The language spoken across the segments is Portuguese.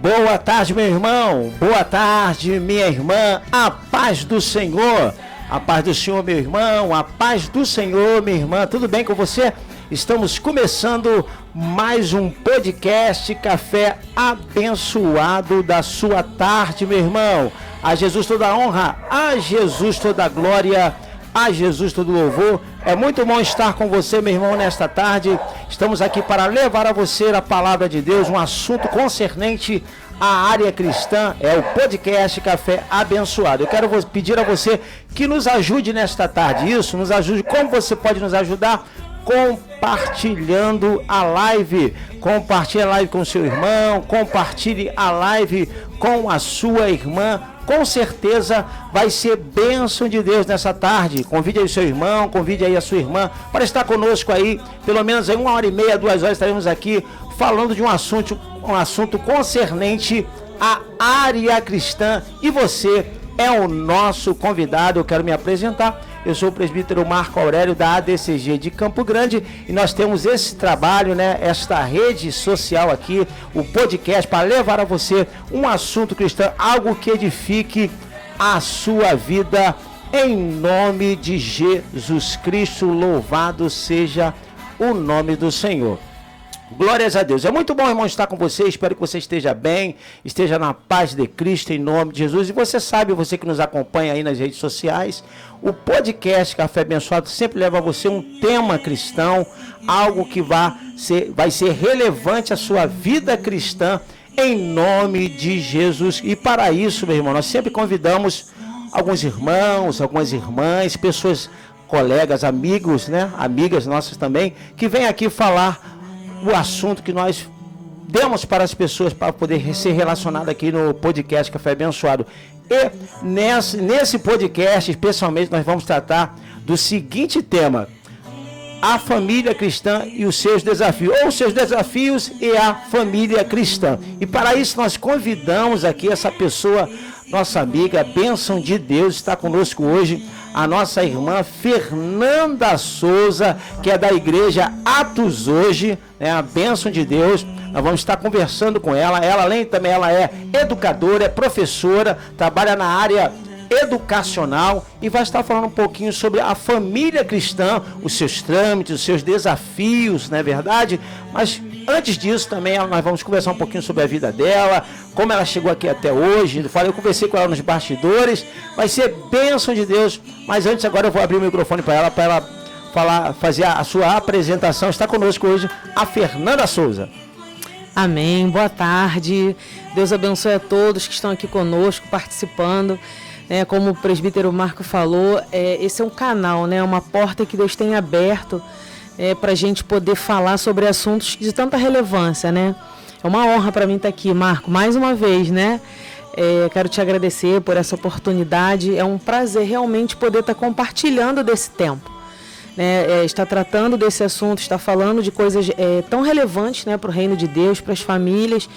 Boa tarde, meu irmão. Boa tarde, minha irmã. A paz do Senhor. A paz do Senhor, meu irmão. A paz do Senhor, minha irmã. Tudo bem com você? Estamos começando mais um podcast Café Abençoado da sua tarde, meu irmão. A Jesus toda a honra, a Jesus toda a glória, a Jesus todo o louvor. É muito bom estar com você, meu irmão, nesta tarde. Estamos aqui para levar a você a palavra de Deus, um assunto concernente à área cristã. É o podcast Café Abençoado. Eu quero pedir a você que nos ajude nesta tarde. Isso, nos ajude. Como você pode nos ajudar? Compartilhando a live. Compartilhe a live com seu irmão, compartilhe a live com a sua irmã. Com certeza vai ser bênção de Deus nessa tarde. Convide aí o seu irmão, convide aí a sua irmã para estar conosco aí, pelo menos aí 1h30, 2 horas estaremos aqui falando de um assunto concernente à área cristã. E você é o nosso convidado. Eu quero me apresentar. Eu sou o presbítero Marco Aurélio da ADCG de Campo Grande e nós temos esse trabalho, esta rede social aqui, o podcast, para levar a você um assunto cristão, algo que edifique a sua vida, em nome de Jesus Cristo. Louvado seja o nome do Senhor. Glórias a Deus. É muito bom, irmão, estar com você. Espero que você esteja bem, esteja na paz de Cristo, em nome de Jesus. E você sabe, você que nos acompanha aí nas redes sociais, o podcast Café Abençoado sempre leva a você um tema cristão, algo que vai ser relevante à sua vida cristã, em nome de Jesus. E para isso, meu irmão, nós sempre convidamos alguns irmãos, algumas irmãs, pessoas, colegas, amigos, amigas nossas também, que vêm aqui falar o assunto que nós demos para as pessoas para poder ser relacionado aqui no podcast Café Abençoado. E nesse podcast, especialmente, nós vamos tratar do seguinte tema: a família cristã e os seus desafios, ou os seus desafios e a família cristã. E para isso nós convidamos aqui essa pessoa, nossa amiga, bênção de Deus, está conosco hoje, a nossa irmã Fernanda Souza, que é da igreja Atos Hoje, a bênção de Deus. Nós vamos estar conversando com ela. Ela, além também, ela é educadora, é professora, trabalha na área educacional e vai estar falando um pouquinho sobre a família cristã, os seus trâmites, os seus desafios, não é verdade? Mas antes disso também nós vamos conversar um pouquinho sobre a vida dela, como ela chegou aqui até hoje. Eu conversei com ela nos bastidores, vai ser bênção de Deus. Mas antes, agora eu vou abrir o microfone para ela fazer a sua apresentação. Está conosco hoje a Fernanda Souza. Amém, boa tarde. Deus abençoe a todos que estão aqui conosco, participando. Como o presbítero Marco falou, esse é um canal, uma porta que Deus tem aberto para a gente poder falar sobre assuntos de tanta relevância, É uma honra para mim estar aqui, Marco, mais uma vez, Quero te agradecer por essa oportunidade. É um prazer realmente poder estar compartilhando desse tempo, Estar tratando desse assunto, estar falando de coisas tão relevantes, para o reino de Deus, para as famílias.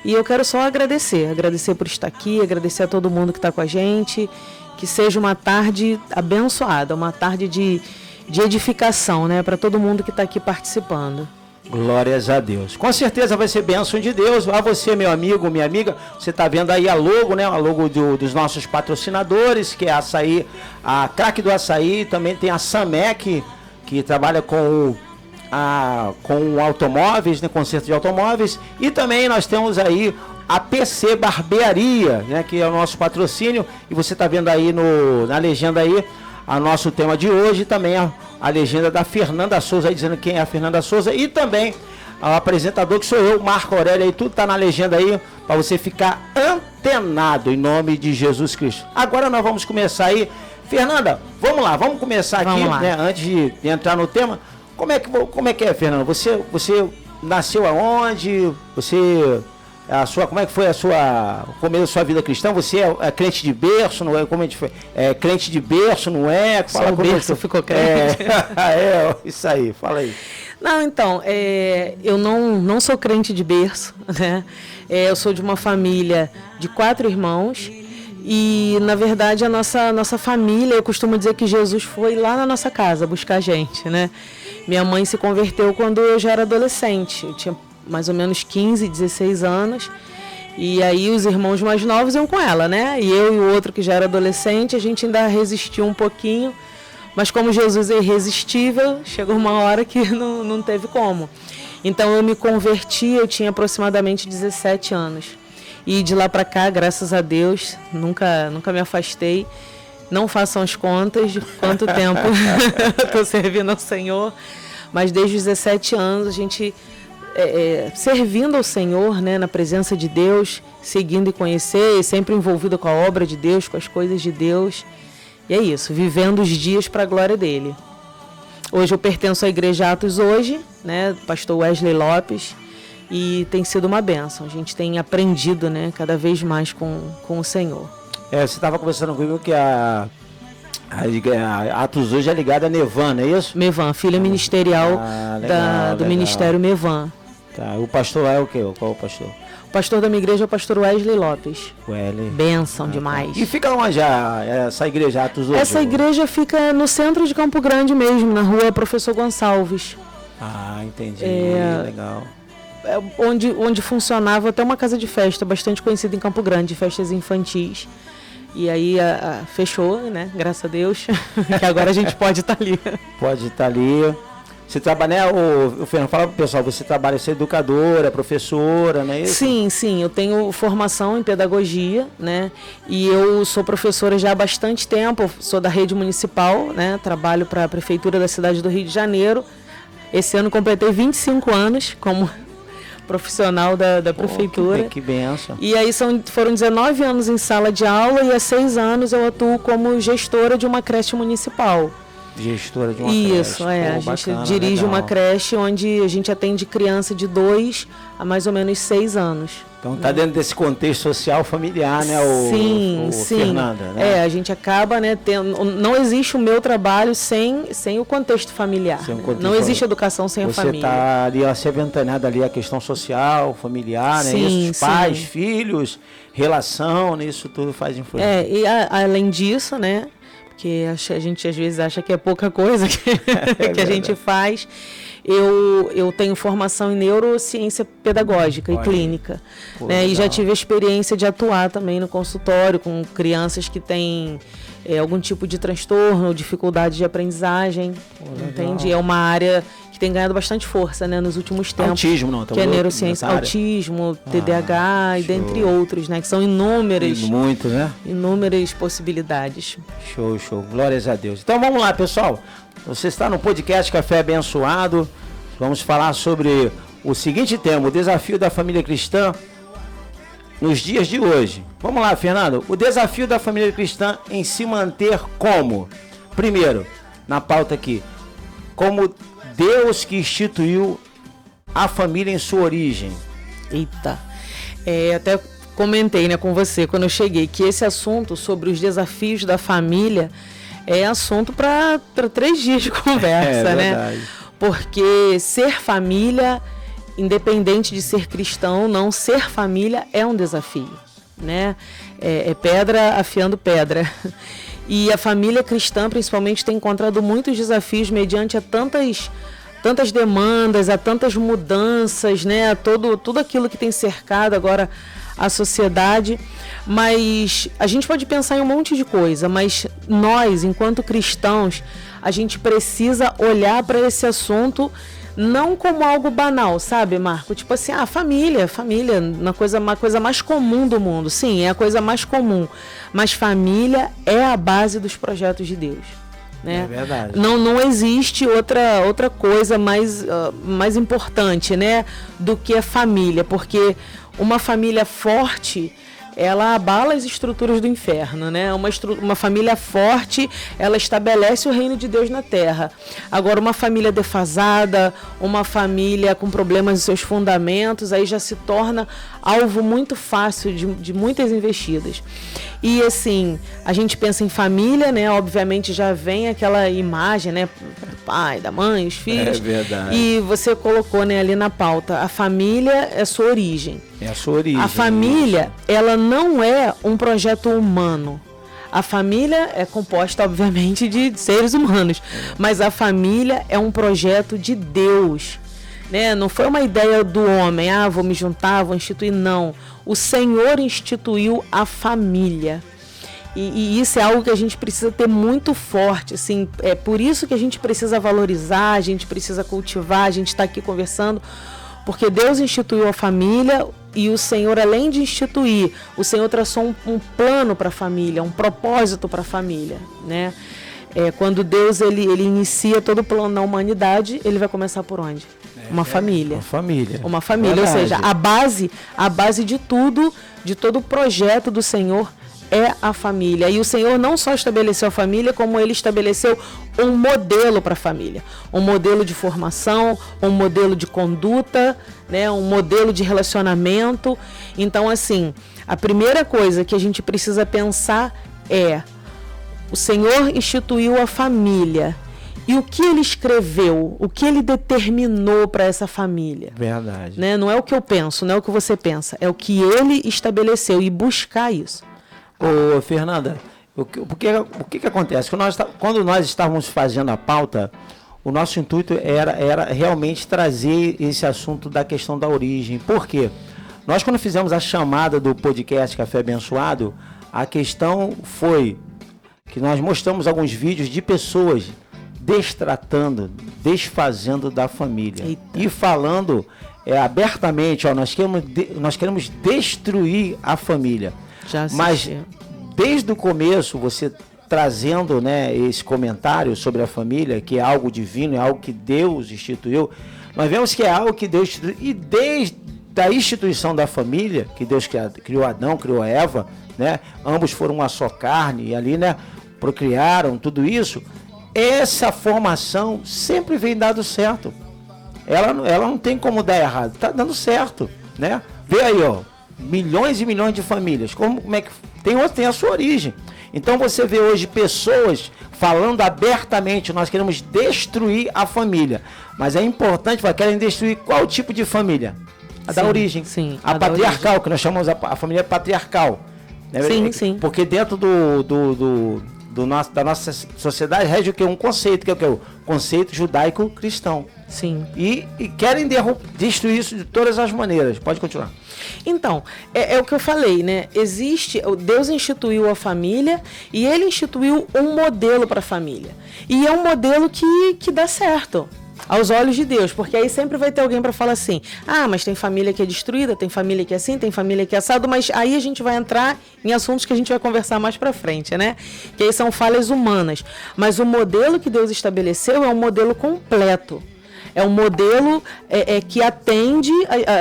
E eu quero só agradecer por estar aqui, agradecer a todo mundo que está com a gente, que seja uma tarde abençoada, uma tarde de edificação, para todo mundo que está aqui participando. Glórias a Deus. Com certeza vai ser bênção de Deus. A você, meu amigo, minha amiga, você está vendo aí a logo, a logo dos nossos patrocinadores, que é a Açaí, a Craque do Açaí, também tem a Samec, que trabalha com automóveis, conserto de automóveis, e também nós temos aí a PC Barbearia, que é o nosso patrocínio, e você está vendo aí na legenda aí o nosso tema de hoje, também a legenda da Fernanda Souza, aí dizendo quem é a Fernanda Souza, e também o apresentador, que sou eu, Marco Aurélio, aí tudo está na legenda aí, para você ficar antenado, em nome de Jesus Cristo. Agora nós vamos começar aí. Fernanda, vamos lá, vamos começar aqui, antes de entrar no tema. Como é que é, Fernanda? Você nasceu aonde? Como é que foi o começo da sua vida cristã? Você é crente de berço, não é? Como a gente foi? É crente de berço, não é? Fala o berço, ficou crente. Isso aí, fala aí. Não, então, eu não sou crente de berço, eu sou de uma família de 4 irmãos. E, na verdade, a nossa família, eu costumo dizer que Jesus foi lá na nossa casa buscar a gente, Minha mãe se converteu quando eu já era adolescente. Eu tinha mais ou menos 15, 16 anos. E aí os irmãos mais novos iam com ela, né? E eu e o outro que já era adolescente, a gente ainda resistiu um pouquinho. Mas como Jesus é irresistível, chegou uma hora que não teve como. Então eu me converti, eu tinha aproximadamente 17 anos. E de lá para cá, graças a Deus, nunca me afastei. Não façam as contas de quanto tempo estou servindo ao Senhor. Mas desde os 17 anos, a gente servindo ao Senhor, né, na presença de Deus, seguindo e conhecer, sempre envolvido com a obra de Deus, com as coisas de Deus. E é isso, vivendo os dias para a glória dele. Hoje eu pertenço à Igreja Atos hoje, né, do pastor Wesley Lopes, e tem sido uma bênção. A gente tem aprendido, né, cada vez mais com o Senhor. Você estava conversando comigo que a Atos hoje é ligada a Mevan, não é isso? Mevan, filha ministerial do Ministério Mevan. Tá, o pastor é o quê? Qual é o pastor? O pastor da minha igreja é o pastor Wesley Lopes. Wesley. Bênção demais. Tá. E fica onde essa igreja Atos hoje? Essa igreja fica no centro de Campo Grande mesmo, na rua Professor Gonçalves. Ah, entendi. Legal. Onde funcionava até uma casa de festa, bastante conhecida em Campo Grande, festas infantis. E aí fechou, né? Graças a Deus. Que agora a gente pode estar ali. Pode estar ali. Você trabalha, o Fernando, fala pro pessoal, você trabalha, você é educadora, professora, não é isso? Sim, eu tenho formação em pedagogia, né? E eu sou professora já há bastante tempo, sou da rede municipal, né? Trabalho para a Prefeitura da cidade do Rio de Janeiro. Esse ano completei 25 anos como profissional da Prefeitura. Que bênção. E aí foram 19 anos em sala de aula e há 6 anos eu atuo como gestora de uma creche municipal. Gestora de uma creche. Isso, a gente dirige uma creche onde a gente atende criança de 2 a mais ou menos 6 anos. Então está dentro desse contexto social familiar, né, sim. Fernanda, né? A gente acaba, né, não existe o meu trabalho sem o contexto familiar. Não existe educação sem a família. Você está ali se aventanada ali a questão social, familiar, né? Isso, os pais, filhos, relação, né? Isso tudo faz influência. E além disso, né, porque a gente às vezes acha que é pouca coisa que a gente faz. Eu tenho formação em neurociência pedagógica e clínica, né? E já tive a experiência de atuar também no consultório com crianças que têm algum tipo de transtorno ou dificuldade de aprendizagem, entende? É uma área que tem ganhado bastante força, né, nos últimos tempos. Autismo, não? Que é neurociência, autismo, TDAH e dentre outros, né? Que são inúmeras. Muito, né? Inúmeras possibilidades. Show. Glórias a Deus. Então vamos lá, pessoal. Você está no podcast Café Abençoado. Vamos falar sobre o seguinte tema, o desafio da família cristã nos dias de hoje. Vamos lá, Fernando. O desafio da família cristã em se manter como? Primeiro, na pauta aqui, como Deus que instituiu a família em sua origem. Eita. Até comentei, né, com você quando eu cheguei que esse assunto sobre os desafios da família é assunto para 3 dias de conversa, né? Verdade. Porque ser família, independente de ser cristão, não ser família é um desafio, né? É pedra afiando pedra. E a família cristã, principalmente, tem encontrado muitos desafios mediante a tantas demandas, a tantas mudanças, né? Tudo aquilo que tem cercado agora a sociedade. Mas a gente pode pensar em um monte de coisa, mas nós, enquanto cristãos, a gente precisa olhar para esse assunto não como algo banal, sabe, Marco? Tipo assim, família, uma coisa mais comum do mundo. Sim, é a coisa mais comum, mas família é a base dos projetos de Deus. Né? É verdade. Não existe outra coisa mais importante, né, do que a família, porque uma família forte, ela abala as estruturas do inferno, né? Uma família forte, ela estabelece o reino de Deus na terra. Agora, uma família defasada, uma família com problemas nos seus fundamentos, aí já se torna alvo muito fácil de muitas investidas. E assim, a gente pensa em família, né? Obviamente já vem aquela imagem, né? Do pai, da mãe, os filhos. É verdade. E você colocou, né, ali na pauta, a família é a sua origem. É a sua origem. A família, ela não é um projeto humano. A família é composta, obviamente, de seres humanos. Mas a família é um projeto de Deus. né? Não foi uma ideia do homem, vou me juntar, vou instituir, não. O Senhor instituiu a família. E isso é algo que a gente precisa ter muito forte, assim, é por isso que a gente precisa valorizar, a gente precisa cultivar, a gente está aqui conversando, porque Deus instituiu a família e o Senhor, além de instituir, o Senhor traçou um plano para a família, um propósito para a família, né? Quando Deus ele inicia todo o plano na humanidade, ele vai começar por onde? Uma família. Uma família, Verdade. ou seja, a base de tudo, de todo o projeto do Senhor é a família. E o Senhor não só estabeleceu a família, como ele estabeleceu um modelo para a família. Um modelo de formação, um modelo de conduta, né? Um modelo de relacionamento. Então, assim, a primeira coisa que a gente precisa pensar é: o Senhor instituiu a família. E o que ele escreveu, o que ele determinou para essa família? Verdade. Né? Não é o que eu penso, não é o que você pensa, é o que ele estabeleceu, e buscar isso. Ô, Fernanda, o que acontece? Quando nós estávamos fazendo a pauta, o nosso intuito era realmente trazer esse assunto da questão da origem. Por quê? Nós, quando fizemos a chamada do podcast Café Abençoado, a questão foi que nós mostramos alguns vídeos de pessoas destratando, desfazendo da família. Eita. E falando abertamente, nós queremos destruir a família. Mas desde o começo, você trazendo, né, esse comentário sobre a família, que é algo divino, é algo que Deus instituiu, nós vemos que é algo que Deus instituiu. E desde a instituição da família, que Deus criou Adão, criou Eva, né, ambos foram uma só carne, e ali, né, procriaram tudo isso, essa formação sempre vem dando certo. Ela não tem como dar errado, está dando certo, né? Vê aí, ó, milhões e milhões de famílias, como é que tem a sua origem. Então você vê hoje pessoas falando abertamente: nós queremos destruir a família. Mas é importante, querem destruir qual tipo de família? A da origem. Sim, a patriarcal, origem. Que nós chamamos a família patriarcal. Né? Sim. Porque dentro da nossa sociedade rege o que? Um conceito, que é o que? O conceito judaico-cristão. Sim. E querem destruir isso de todas as maneiras. Pode continuar. Então, é o que eu falei, né? Deus instituiu a família e ele instituiu um modelo para a família. E é um modelo que dá certo aos olhos de Deus, porque aí sempre vai ter alguém para falar assim: mas tem família que é destruída, tem família que é assim, tem família que é assado, mas aí a gente vai entrar em assuntos que a gente vai conversar mais para frente, né? Que aí são falhas humanas. Mas o modelo que Deus estabeleceu é um modelo completo. É um modelo que atende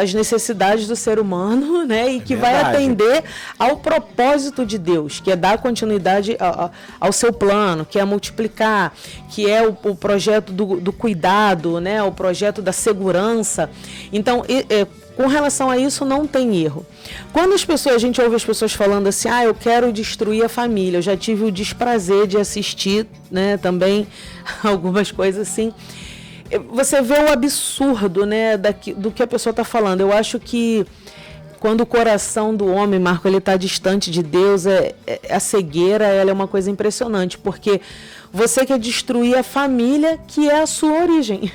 às necessidades do ser humano, né? E que vai atender ao propósito de Deus, que é dar continuidade ao seu plano, que é multiplicar, que é o projeto do cuidado, né? O projeto da segurança. Então, com relação a isso, não tem erro. Quando a gente ouve as pessoas falando assim: eu quero destruir a família, eu já tive o desprazer de assistir, né, também algumas coisas assim. Você vê o absurdo, né, do que a pessoa está falando. Eu acho que quando o coração do homem, Marco, ele está distante de Deus, a cegueira, ela é uma coisa impressionante, porque você quer destruir a família que é a sua origem.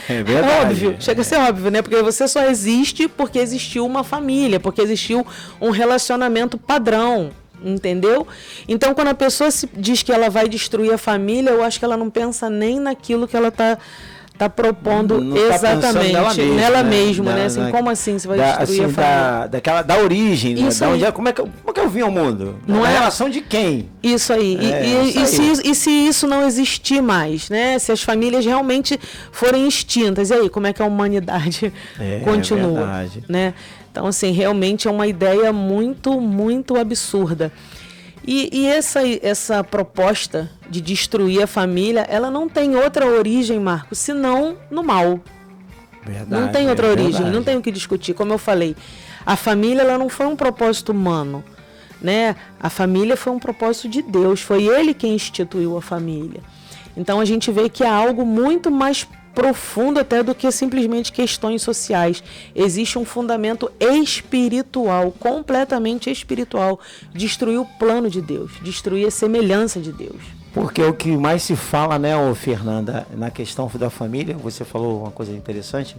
É verdade. É óbvio, chega a ser óbvio, né? Porque você só existe porque existiu uma família, porque existiu um relacionamento padrão. Entendeu? Então, quando a pessoa diz que ela vai destruir a família, eu acho que ela não pensa nem naquilo que ela está propondo não exatamente nela mesma, né? Assim, como assim você vai destruir a família? Da origem, né? Como é que eu vim ao mundo? Não é a relação de quem? Isso aí. E se isso não existir mais, né? Se as famílias realmente forem extintas, e aí, como é que a humanidade continua? Verdade. Né? Então, assim, realmente é uma ideia muito, muito absurda. E essa proposta de destruir a família, ela não tem outra origem, Marcos, senão no mal. Verdade, não tem outra origem, não tem o que discutir. Como eu falei, a família ela não foi um propósito humano, né? A família foi um propósito de Deus, foi Ele quem instituiu a família. Então a gente vê que é algo muito mais profundo até do que simplesmente questões sociais. Existe um fundamento espiritual, completamente espiritual. Destruir o plano de Deus, destruir a semelhança de Deus. Porque o que mais se fala, né, ô Fernanda, na questão da família, você falou uma coisa interessante,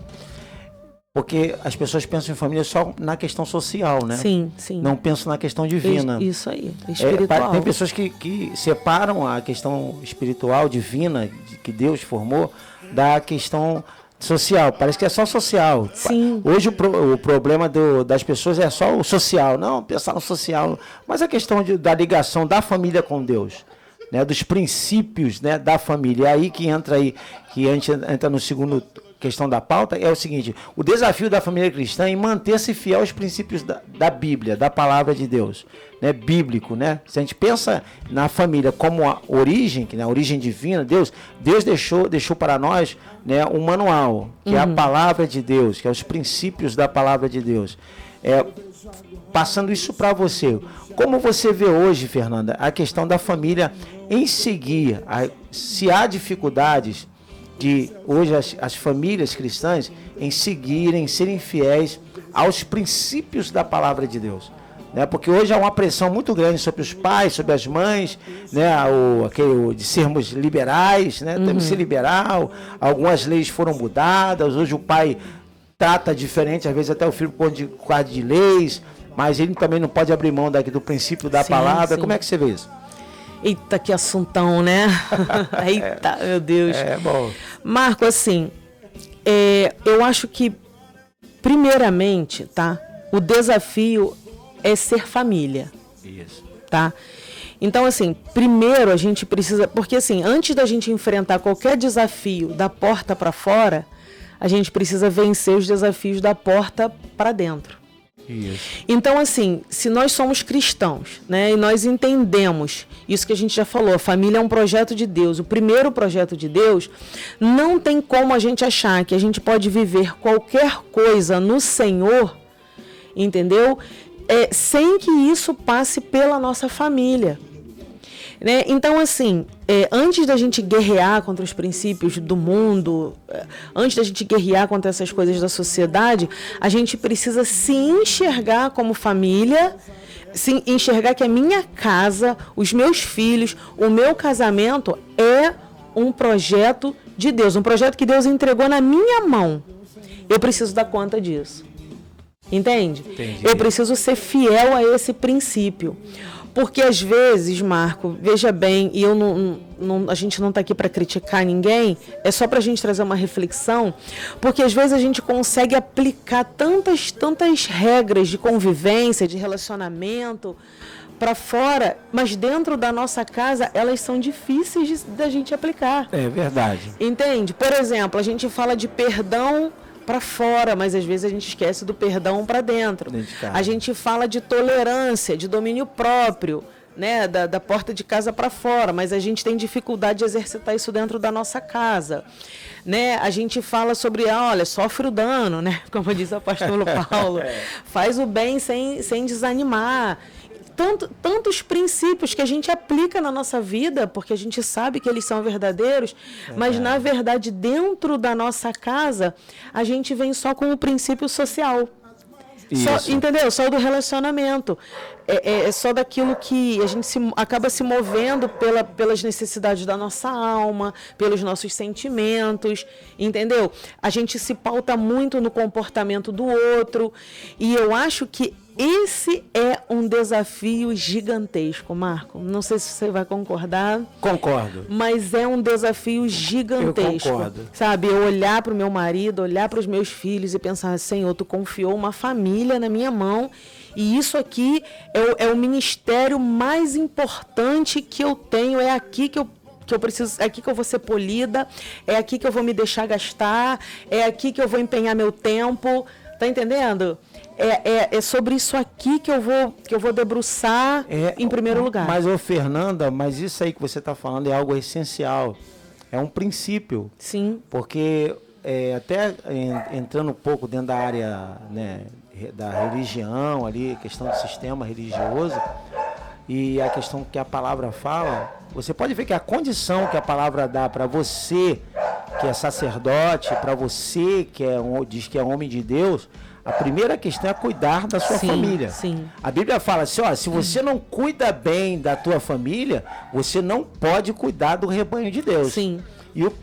porque as pessoas pensam em família só na questão social, né? Sim, sim. Não pensam na questão divina. Isso aí, espiritual. Tem pessoas que separam a questão espiritual, divina, que Deus formou, da questão social. Parece que é só social. Sim. Hoje o problema das pessoas é só o social. Não, pensar no social. Mas a questão da ligação da família com Deus, né, dos princípios, né, da família. É aí que a gente entra no segundo questão da pauta, é o seguinte: o desafio da família cristã é manter-se fiel aos princípios da Bíblia, da palavra de Deus, né, bíblico, né? Se a gente pensa na família como a origem, que é a origem divina, Deus deixou para nós, né, um manual, que é a palavra de Deus, que é os princípios da palavra de Deus. Passando isso para você, como você vê hoje, Fernanda, a questão da família em seguir, se há dificuldades de hoje as famílias cristãs em seguirem, serem fiéis aos princípios da palavra de Deus, né? Porque hoje há uma pressão muito grande sobre os pais, sobre as mães, né? De sermos liberais, né? Temos que ser liberal, algumas leis foram mudadas, hoje o pai trata diferente, às vezes até o filho por causa de leis, mas ele também não pode abrir mão do princípio da palavra. Sim. Como é que você vê isso? Eita, que assuntão, né? Eita, meu Deus. Bom. Marco, assim, eu acho que, primeiramente, tá? O desafio é ser família. Isso. Tá? Então, assim, primeiro a gente precisa... Porque, assim, antes da gente enfrentar qualquer desafio da porta para fora, a gente precisa vencer os desafios da porta para dentro. Isso. Então, assim, se nós somos cristãos, né, e nós entendemos isso que a gente já falou, a família é um projeto de Deus, o primeiro projeto de Deus, não tem como a gente achar que a gente pode viver qualquer coisa no Senhor, entendeu? Sem que isso passe pela nossa família. Né? Então, assim, antes da gente guerrear contra os princípios do mundo, antes da gente guerrear contra essas coisas da sociedade, a gente precisa se enxergar como família, se enxergar que a minha casa, os meus filhos, o meu casamento é um projeto de Deus, um projeto que Deus entregou na minha mão. Eu preciso dar conta disso. Entende? Entendi. Eu preciso ser fiel a esse princípio. Porque às vezes, Marco, veja bem, e a gente não está aqui para criticar ninguém, é só para a gente trazer uma reflexão, porque às vezes a gente consegue aplicar tantas regras de convivência, de relacionamento para fora, mas dentro da nossa casa elas são difíceis da gente aplicar. É verdade. Entende? Por exemplo, a gente fala de perdão para fora, mas às vezes a gente esquece do perdão para dentro. A gente fala de tolerância, de domínio próprio, né, da porta de casa para fora, mas a gente tem dificuldade de exercitar isso dentro da nossa casa. Né? A gente fala sobre, olha, sofre o dano, né? Como diz o apóstolo Paulo, faz o bem sem desanimar. Tantos princípios que a gente aplica na nossa vida, porque a gente sabe que eles são verdadeiros, mas, na verdade, dentro da nossa casa, a gente vem só com o princípio social. Entendeu? Só do relacionamento. É só daquilo que a gente acaba se movendo pelas necessidades da nossa alma, pelos nossos sentimentos, entendeu? A gente se pauta muito no comportamento do outro, e eu acho que esse é um desafio gigantesco, Marco. Não sei se você vai concordar. Concordo. Mas é um desafio gigantesco. Eu concordo. Sabe, eu olhar para o meu marido, olhar para os meus filhos e pensar, Senhor, tu confiou uma família na minha mão, e isso aqui é o ministério mais importante que eu tenho, é aqui que eu preciso, é aqui que eu vou ser polida, é aqui que eu vou me deixar gastar, é aqui que eu vou empenhar meu tempo. Tá entendendo? É sobre isso aqui que eu vou debruçar em primeiro lugar. Mas, Fernanda, isso aí que você está falando é algo essencial. É um princípio. Sim. Porque até entrando um pouco dentro da área, né, da religião, ali, questão do sistema religioso, e a questão que a palavra fala, você pode ver que a condição que a palavra dá para você, que é sacerdote, para você que diz que é homem de Deus, A primeira questão é cuidar da sua família. Sim. A Bíblia fala assim, ó, se você não cuida bem da tua família, você não pode cuidar do rebanho de Deus. Sim.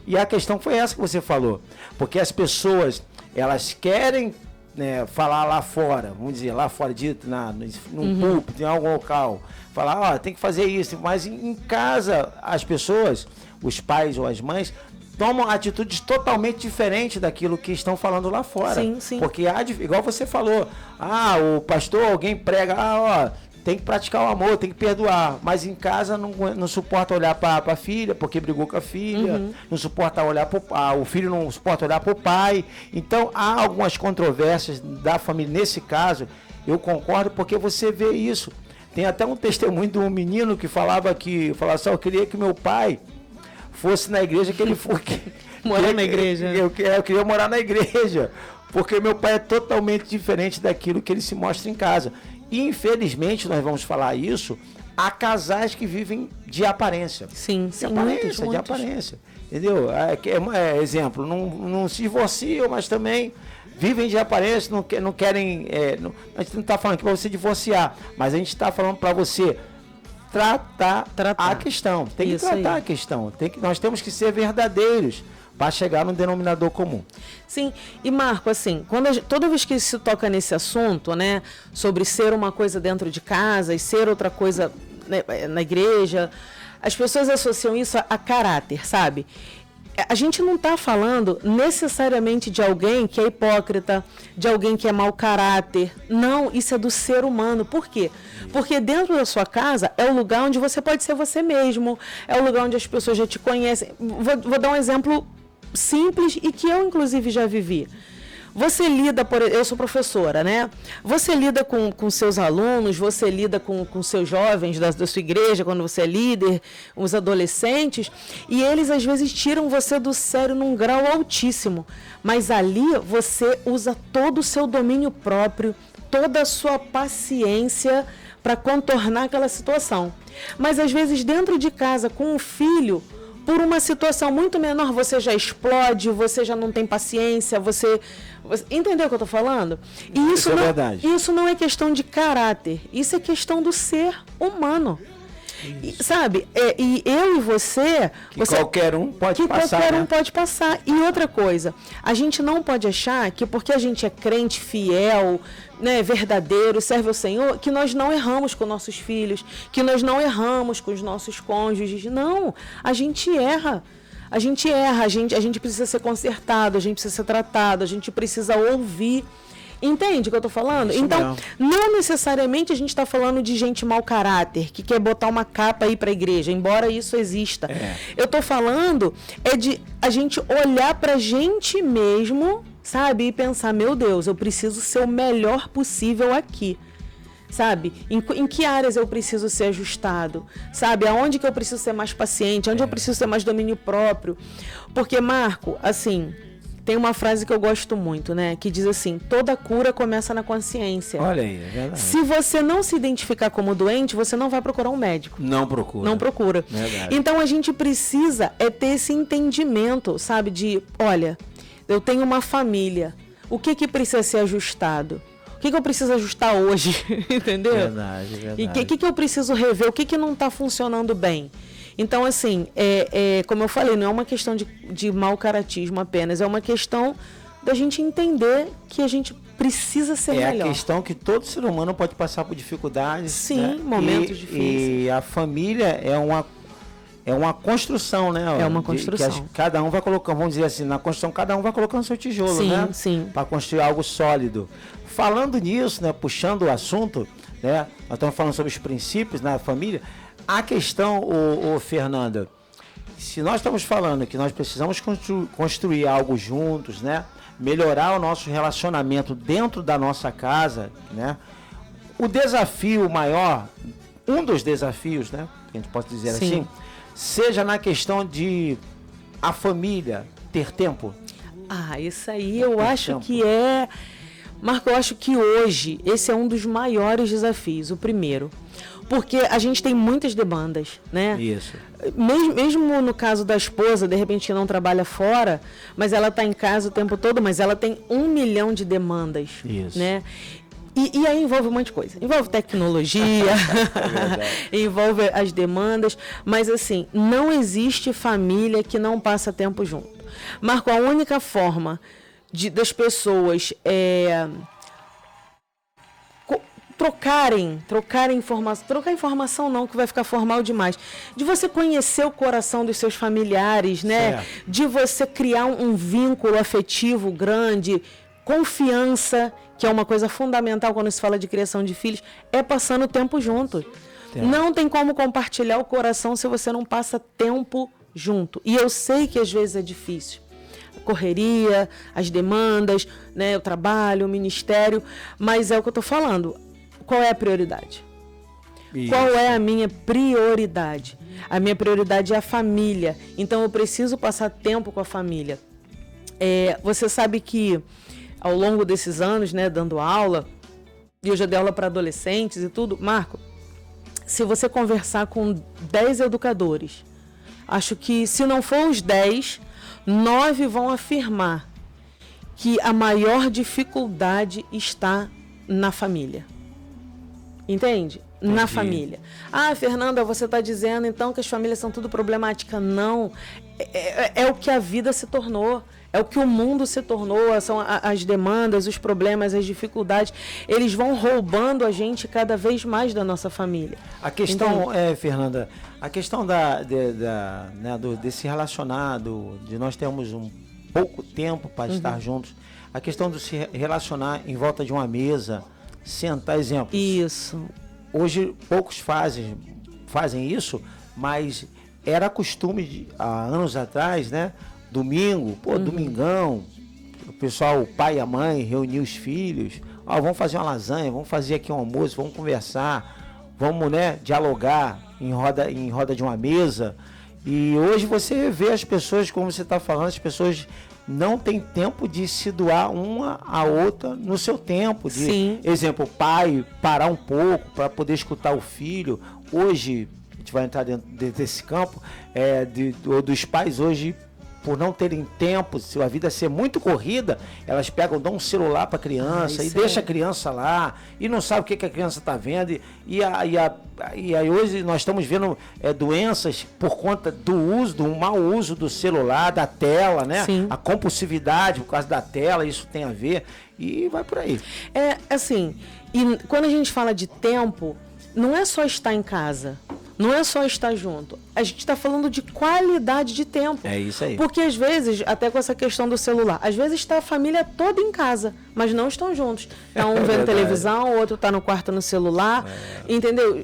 E a questão foi essa que você falou. Porque as pessoas, elas querem, né, falar lá fora, vamos dizer, lá fora, dito num púlpito, em algum local, falar, ó, tem que fazer isso, mas em casa as pessoas, os pais ou as mães, tomam atitudes totalmente diferentes daquilo que estão falando lá fora. Sim, sim. Porque, igual você falou, o pastor, alguém prega, tem que praticar o amor, tem que perdoar, mas em casa não suporta olhar para a filha, porque brigou com a filha, não suporta olhar o filho não suporta olhar para o pai. Então, há algumas controvérsias da família. Nesse caso, eu concordo, porque você vê isso. Tem até um testemunho de um menino que falava assim, eu queria que meu pai fosse na igreja, que ele for morar na igreja. Eu queria morar na igreja, porque meu pai é totalmente diferente daquilo que ele se mostra em casa. E, infelizmente, nós vamos falar isso, há casais que vivem de aparência. Sim, de aparência, muitos. de aparência. Entendeu? Exemplo, não se divorciam, mas também vivem de aparência, não querem... a gente não está falando aqui para você divorciar, mas a gente está falando para você tratar a questão. Tem que tratar a questão. Nós temos que ser verdadeiros para chegar no denominador comum. Sim, e Marco, assim, toda vez que se toca nesse assunto, né, sobre ser uma coisa dentro de casa e ser outra coisa, né, na igreja, as pessoas associam isso a caráter, sabe? A gente não está falando necessariamente de alguém que é hipócrita, de alguém que é mau caráter. Não, isso é do ser humano. Por quê? Porque dentro da sua casa é o lugar onde você pode ser você mesmo, é o lugar onde as pessoas já te conhecem. Vou dar um exemplo simples e que eu, inclusive, já vivi. Você lida, eu sou professora, né? Você lida com seus alunos, você lida com seus jovens da sua igreja, quando você é líder, os adolescentes, e eles, às vezes, tiram você do sério num grau altíssimo. Mas ali você usa todo o seu domínio próprio, toda a sua paciência para contornar aquela situação. Mas, às vezes, dentro de casa, com o filho, por uma situação muito menor, você já explode, você já não tem paciência, você entendeu o que eu estou falando? E isso é verdade. Isso não é questão de caráter, isso é questão do ser humano. E, sabe? E eu e você... qualquer um pode passar. Qualquer um pode passar. E outra coisa, a gente não pode achar que porque a gente é crente, fiel, né, verdadeiro, serve ao Senhor, que nós não erramos com nossos filhos, que nós não erramos com os nossos cônjuges. Não, a gente erra. A gente erra, a gente precisa ser consertado, a gente precisa ser tratado, a gente precisa ouvir. Entende o que eu estou falando? Isso então, mesmo. não necessariamente a gente está falando de gente mau caráter, que quer botar uma capa aí para a igreja, embora isso exista. Eu estou falando de a gente olhar para a gente mesmo, sabe? E pensar, meu Deus, eu preciso ser o melhor possível aqui. Sabe? Em que áreas eu preciso ser ajustado? Sabe? Aonde que eu preciso ser mais paciente? Onde eu preciso ter mais domínio próprio? Porque, Marco, assim... Tem uma frase que eu gosto muito, né? Que diz assim, toda cura começa na consciência. Olha aí, é verdade. Se você não se identificar como doente, você não vai procurar um médico. Não procura. Não procura. Verdade. Então, a gente precisa ter esse entendimento, sabe? De, olha, eu tenho uma família. O que precisa ser ajustado? O que eu preciso ajustar hoje? Entendeu? Verdade. E o que eu preciso rever? O que não está funcionando bem? Então, assim, como eu falei, não é uma questão de mau caratismo apenas, é uma questão da gente entender que a gente precisa ser melhor. É a questão que todo ser humano pode passar por dificuldades. Sim, né? momentos difíceis. E a família é uma construção, né? É uma construção. Cada um vai colocando, vamos dizer assim, na construção, cada um vai colocando seu tijolo, sim, né? Sim. Para construir algo sólido. Falando nisso, né? Puxando o assunto, né? Nós estamos falando sobre os princípios na família. A questão, Fernanda, se nós estamos falando que nós precisamos construir algo juntos, né? Melhorar o nosso relacionamento dentro da nossa casa, né? O desafio maior, um dos desafios, né? Que a gente pode dizer Sim. assim, seja na questão de a família ter tempo. Isso aí eu acho que Marco, eu acho que hoje esse é um dos maiores desafios, o primeiro. Porque a gente tem muitas demandas, né? Isso. Mesmo no caso da esposa, de repente não trabalha fora, mas ela está em casa o tempo todo, mas ela tem 1 milhão de demandas, Isso. né? E aí envolve um monte de coisa. Envolve tecnologia, envolve as demandas, mas assim, não existe família que não passa tempo junto. Marco, a única forma das pessoas trocar informação não, que vai ficar formal demais, de você conhecer o coração dos seus familiares, né? Certo. De você criar um vínculo afetivo grande, confiança, que é uma coisa fundamental quando se fala de criação de filhos, é passando tempo junto. Não tem como compartilhar o coração se você não passa tempo junto. E eu sei que às vezes é difícil. A correria, as demandas, né, o trabalho, o ministério, mas é o que eu estou falando. Qual é a prioridade? Isso. Qual é a minha prioridade? A minha prioridade é a família. Então eu preciso passar tempo com a família. Você sabe que ao longo desses anos, né, dando aula, e eu já dei aula para adolescentes e tudo, Marco, se você conversar com 10 educadores, acho que se não for os 10, 9 vão afirmar que a maior dificuldade está na família. Entende? Entendi. Na família. Ah, Fernanda, você está dizendo então que as famílias são tudo problemáticas. Não. É o que a vida se tornou. É o que o mundo se tornou. São as demandas, os problemas, as dificuldades. Eles vão roubando a gente cada vez mais da nossa família. A questão, Fernanda, a questão desse relacionado, de nós termos um pouco tempo para estar juntos, a questão de se relacionar em volta de uma mesa, sentar, exemplo. Isso. Hoje poucos fazem isso, mas era costume há anos atrás, né? Domingo, domingão, o pessoal, o pai e a mãe reunir os filhos, vamos fazer uma lasanha, vamos fazer aqui um almoço, vamos conversar, vamos, né, dialogar em roda de uma mesa. E hoje você vê as pessoas, como você está falando, as pessoas não têm tempo de se doar uma a outra no seu tempo. Sim. Exemplo, o pai parar um pouco para poder escutar o filho. Hoje, a gente vai entrar dentro desse campo, dos pais hoje, por não terem tempo, se a vida ser muito corrida, elas dão um celular para a criança e deixa a criança lá e não sabe o que a criança está vendo. E aí hoje nós estamos vendo doenças por conta do mau uso do celular, da tela, né? Sim. A compulsividade por causa da tela, isso tem a ver e vai por aí. Assim, e quando a gente fala de tempo, não é só estar em casa. Não é só estar junto. A gente está falando de qualidade de tempo. É isso aí. Porque às vezes, até com essa questão do celular, às vezes está a família toda em casa, mas não estão juntos. Tá um vendo televisão, o outro está no quarto no celular. Entendeu?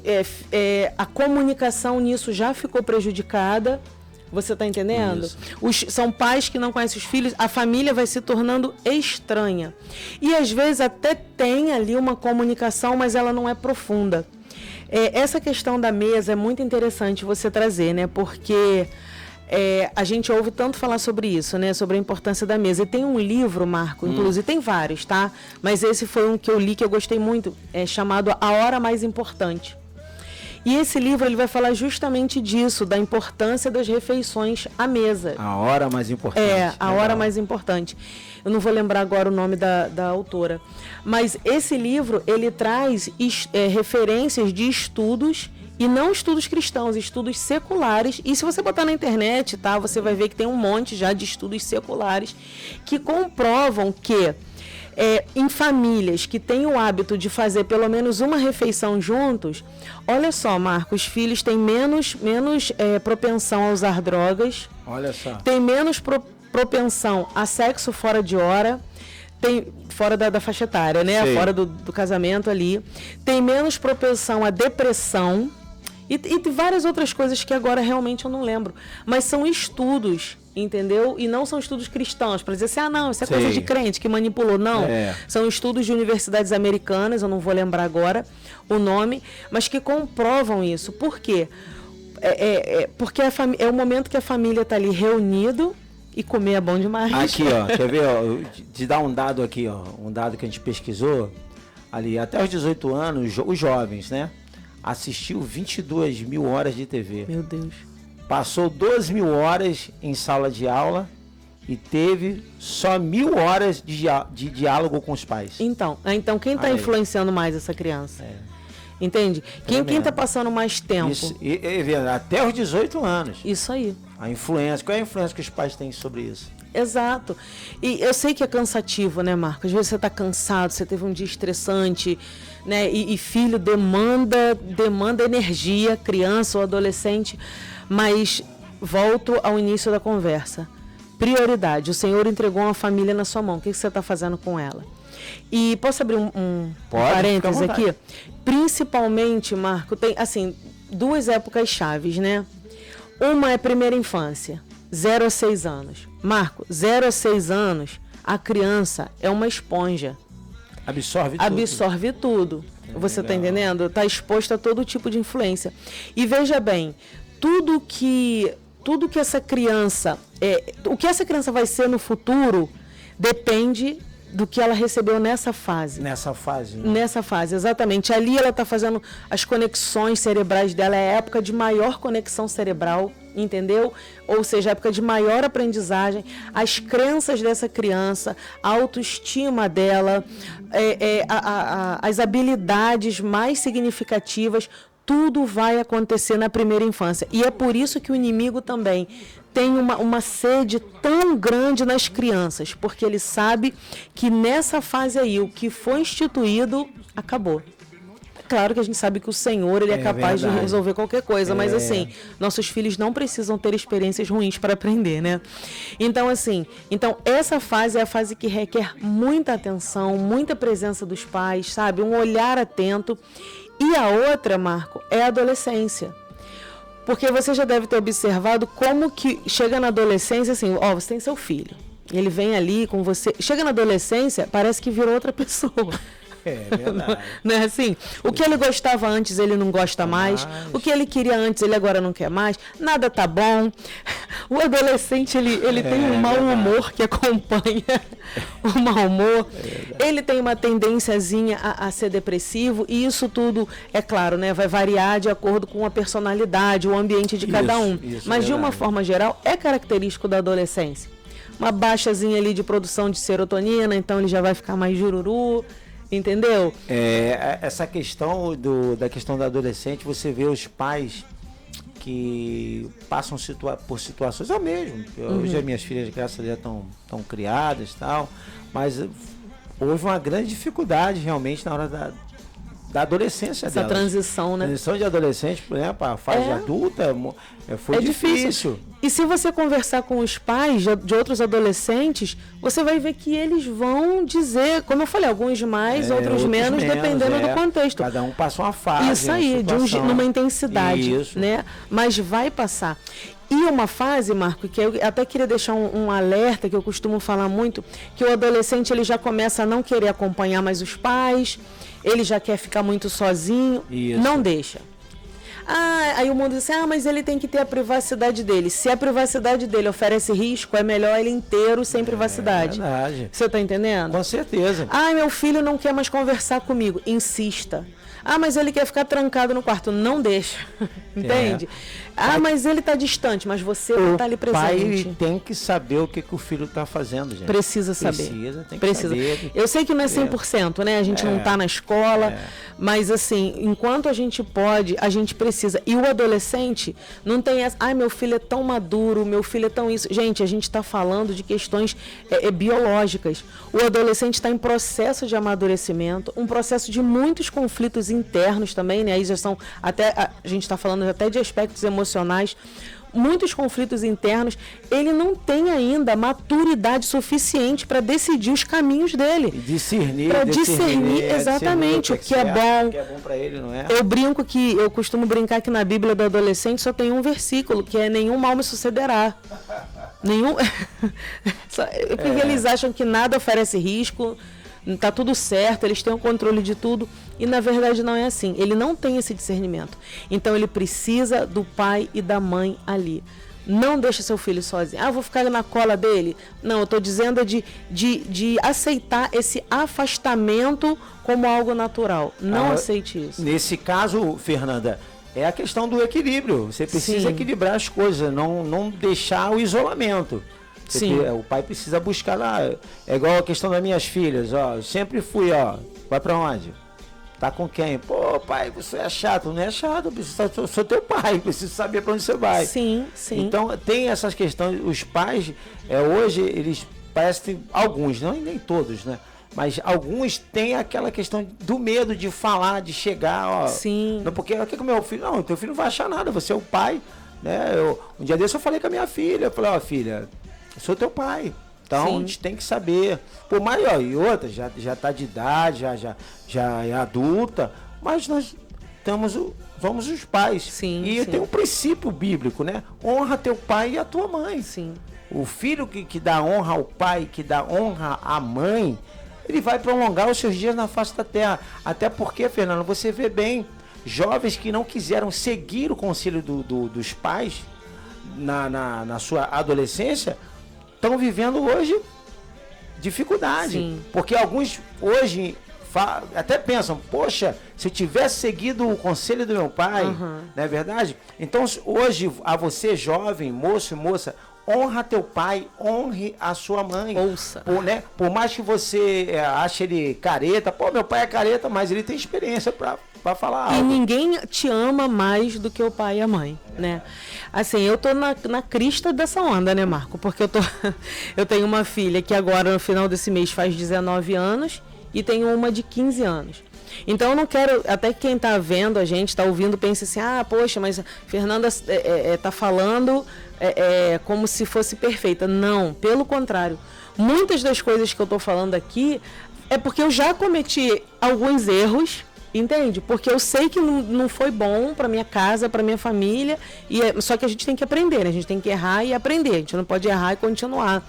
A comunicação nisso já ficou prejudicada. Você está entendendo? São pais que não conhecem os filhos, a família vai se tornando estranha. E às vezes até tem ali uma comunicação, mas ela não é profunda. Essa questão da mesa é muito interessante você trazer, né? Porque a gente ouve tanto falar sobre isso, né? Sobre a importância da mesa. E tem um livro, Marco, inclusive tem vários, tá? Mas esse foi um que eu li que eu gostei muito, chamado A Hora Mais Importante. E esse livro ele vai falar justamente disso, da importância das refeições à mesa. A hora mais importante. A hora mais importante. Eu não vou lembrar agora o nome da autora. Mas esse livro, ele traz referências de estudos, e não estudos cristãos, estudos seculares. E se você botar na internet, tá, você vai ver que tem um monte já de estudos seculares que comprovam que em famílias que têm o hábito de fazer pelo menos uma refeição juntos, olha só, Marcos, os filhos têm menos propensão a usar drogas. Olha só. Tem menos propensão a sexo fora de hora, fora da faixa etária, né? Sim. Fora do casamento ali. Tem menos propensão a depressão e várias outras coisas que agora realmente eu não lembro. Mas são estudos, entendeu? E não são estudos cristãos, para dizer assim, não, isso é coisa de crente que manipulou. Não, são estudos de universidades americanas, eu não vou lembrar agora o nome, mas que comprovam isso. Por quê? Porque é o momento que a família está ali reunido. E comer é bom demais. Aqui, ó, quer ver, ó, te dar um dado aqui, ó, um dado que a gente pesquisou ali, até os 18 anos, os jovens, né? assistiu 22 mil horas de TV. Meu Deus. Passou 12 mil horas em sala de aula e teve só 1000 horas de diálogo com os pais. Então quem está influenciando mais essa criança? Entende? Quem está passando mais tempo? Isso, até os 18 anos. Isso aí. A influência. Qual é a influência que os pais têm sobre isso? Exato. E eu sei que é cansativo, né, Marco? Às vezes você está cansado, você teve um dia estressante, né? E filho demanda energia, criança ou adolescente. Mas volto ao início da conversa. Prioridade. O Senhor entregou uma família na sua mão. O que você está fazendo com ela? E posso abrir um parênteses aqui? Principalmente, Marco, tem assim 2 épocas chaves, né? Uma é primeira infância, 0 a 6 anos. Marco, 0 a 6 anos, a criança é uma esponja. Absorve tudo. Você está entendendo? Está exposta a todo tipo de influência. E veja bem, tudo que essa criança o que essa criança vai ser no futuro depende do que ela recebeu nessa fase. Nessa fase, né? Nessa fase, exatamente. Ali ela está fazendo as conexões cerebrais dela, é a época de maior conexão cerebral, entendeu? Ou seja, a época de maior aprendizagem, as crenças dessa criança, a autoestima dela, as habilidades mais significativas, tudo vai acontecer na primeira infância. E é por isso que o inimigo também tem uma sede tão grande nas crianças, porque ele sabe que nessa fase aí, o que foi instituído, acabou. Claro que a gente sabe que o Senhor ele é capaz de resolver qualquer coisa, mas assim, nossos filhos não precisam ter experiências ruins para aprender, né? Então, essa fase é a fase que requer muita atenção, muita presença dos pais, sabe? Um olhar atento. E a outra, Marco, é a adolescência. Porque você já deve ter observado como que chega na adolescência, assim, você tem seu filho, ele vem ali com você, chega na adolescência, parece que virou outra pessoa. É verdade. Não é assim? O que ele gostava antes, ele não gosta mais. O que ele queria antes, ele agora não quer mais. Nada tá bom. O adolescente, ele tem um mau humor que acompanha o mau humor. Ele tem uma tendênciazinha a ser depressivo. E isso tudo, é claro, né, vai variar de acordo com a personalidade, o ambiente de cada um. Mas, de uma forma geral, é característico da adolescência. Uma baixazinha ali de produção de serotonina, então ele já vai ficar mais jururu. Entendeu? Essa questão da questão da adolescente, você vê os pais que passam por situações, eu mesmo. Hoje as minhas filhas, graças a Deus, estão criadas e tal, mas houve uma grande dificuldade realmente na hora da adolescência delas. Essa transição, né? Transição de adolescente, por exemplo, a fase adulta foi difícil. E se você conversar com os pais de outros adolescentes, você vai ver que eles vão dizer, como eu falei, alguns mais, outros menos, dependendo do contexto. Cada um passa uma fase. Isso aí, numa intensidade. Isso. Né? Mas vai passar. E uma fase, Marco, que eu até queria deixar um alerta, que eu costumo falar muito, que o adolescente ele já começa a não querer acompanhar mais os pais, ele já quer ficar muito sozinho. Isso. Não deixa. Aí o mundo diz assim, mas ele tem que ter a privacidade dele. Se a privacidade dele oferece risco, é melhor ele inteiro sem privacidade. É verdade. Você está entendendo? Com certeza. Meu filho não quer mais conversar comigo. Insista. Mas ele quer ficar trancado no quarto. Não deixa. Entende? Mas ele está distante, mas você está ali presente. O pai tem que saber o que o filho está fazendo, gente. Precisa saber. Tem que saber. Eu sei que não é 100%, né? A gente não está na escola, mas assim, enquanto a gente pode, a gente precisa. E o adolescente não tem essa, meu filho é tão maduro, meu filho é tão isso. Gente, a gente está falando de questões biológicas. O adolescente está em processo de amadurecimento, um processo de muitos conflitos internos também, né? Aí já são a gente está falando até de aspectos emocionais, muitos conflitos internos. Ele não tem ainda maturidade suficiente para decidir os caminhos dele. Discernir exatamente o que é bom. O que é bom para ele, não é? Eu costumo brincar que na Bíblia do adolescente só tem um versículo, que é nenhum mal me sucederá. Porque eles acham que nada oferece risco, tá tudo certo, eles têm o controle de tudo, e na verdade não é assim. Ele não tem esse discernimento. Então ele precisa do pai e da mãe ali. Não deixa seu filho sozinho. Ah, eu vou ficar na cola dele. Não, eu estou dizendo de aceitar esse afastamento como algo natural. Não aceite isso. Nesse caso, Fernanda, é a questão do equilíbrio. Você precisa equilibrar as coisas, não deixar o isolamento. O pai precisa buscar lá. É igual a questão das minhas filhas, ó. Eu sempre fui, ó. Vai pra onde? Tá com quem? Pô, pai, você é chato. Não é chato, eu sou teu pai, preciso saber pra onde você vai. Sim. Então tem essas questões. Os pais, hoje, eles parecem, alguns, não, nem todos, né? Mas alguns têm aquela questão do medo de falar, de chegar, ó. Sim. Não, porque o que o meu filho. Não, teu filho não vai achar nada, você é o pai. Né? Um dia desse eu falei com a minha filha, eu falei, ó, filha, eu sou teu pai. Então a gente tem que saber. Por mais, ó, e outra, já tá de idade, já é adulta, mas nós somos os pais. E tem um princípio bíblico, né? Honra teu pai e a tua mãe. Sim. O filho que dá honra ao pai, que dá honra à mãe, ele vai prolongar os seus dias na face da terra. Até porque, Fernando, você vê bem, jovens que não quiseram seguir o conselho dos pais na sua adolescência, estão vivendo hoje dificuldade. Sim. Porque alguns hoje até pensam, poxa, se eu tivesse seguido o conselho do meu pai, não é verdade? Então hoje, a você jovem, moço e moça, honra teu pai, honre a sua mãe. Ouça. Por mais que você ache ele careta, pô, meu pai é careta, mas ele tem experiência para falar algo. E ninguém te ama mais do que o pai e a mãe, né? Assim, eu tô na crista dessa onda, né, Marco? Porque eu tenho uma filha que agora, no final desse mês, faz 19 anos e tenho uma de 15 anos. Então eu não quero, até que quem tá vendo a gente, tá ouvindo, pense assim, poxa, mas a Fernanda tá falando como se fosse perfeita. Não, pelo contrário. Muitas das coisas que eu tô falando aqui é porque eu já cometi alguns erros, entende? Porque eu sei que não foi bom para minha casa, para minha família, só que a gente tem que aprender, né? A gente tem que errar e aprender, a gente não pode errar e continuar.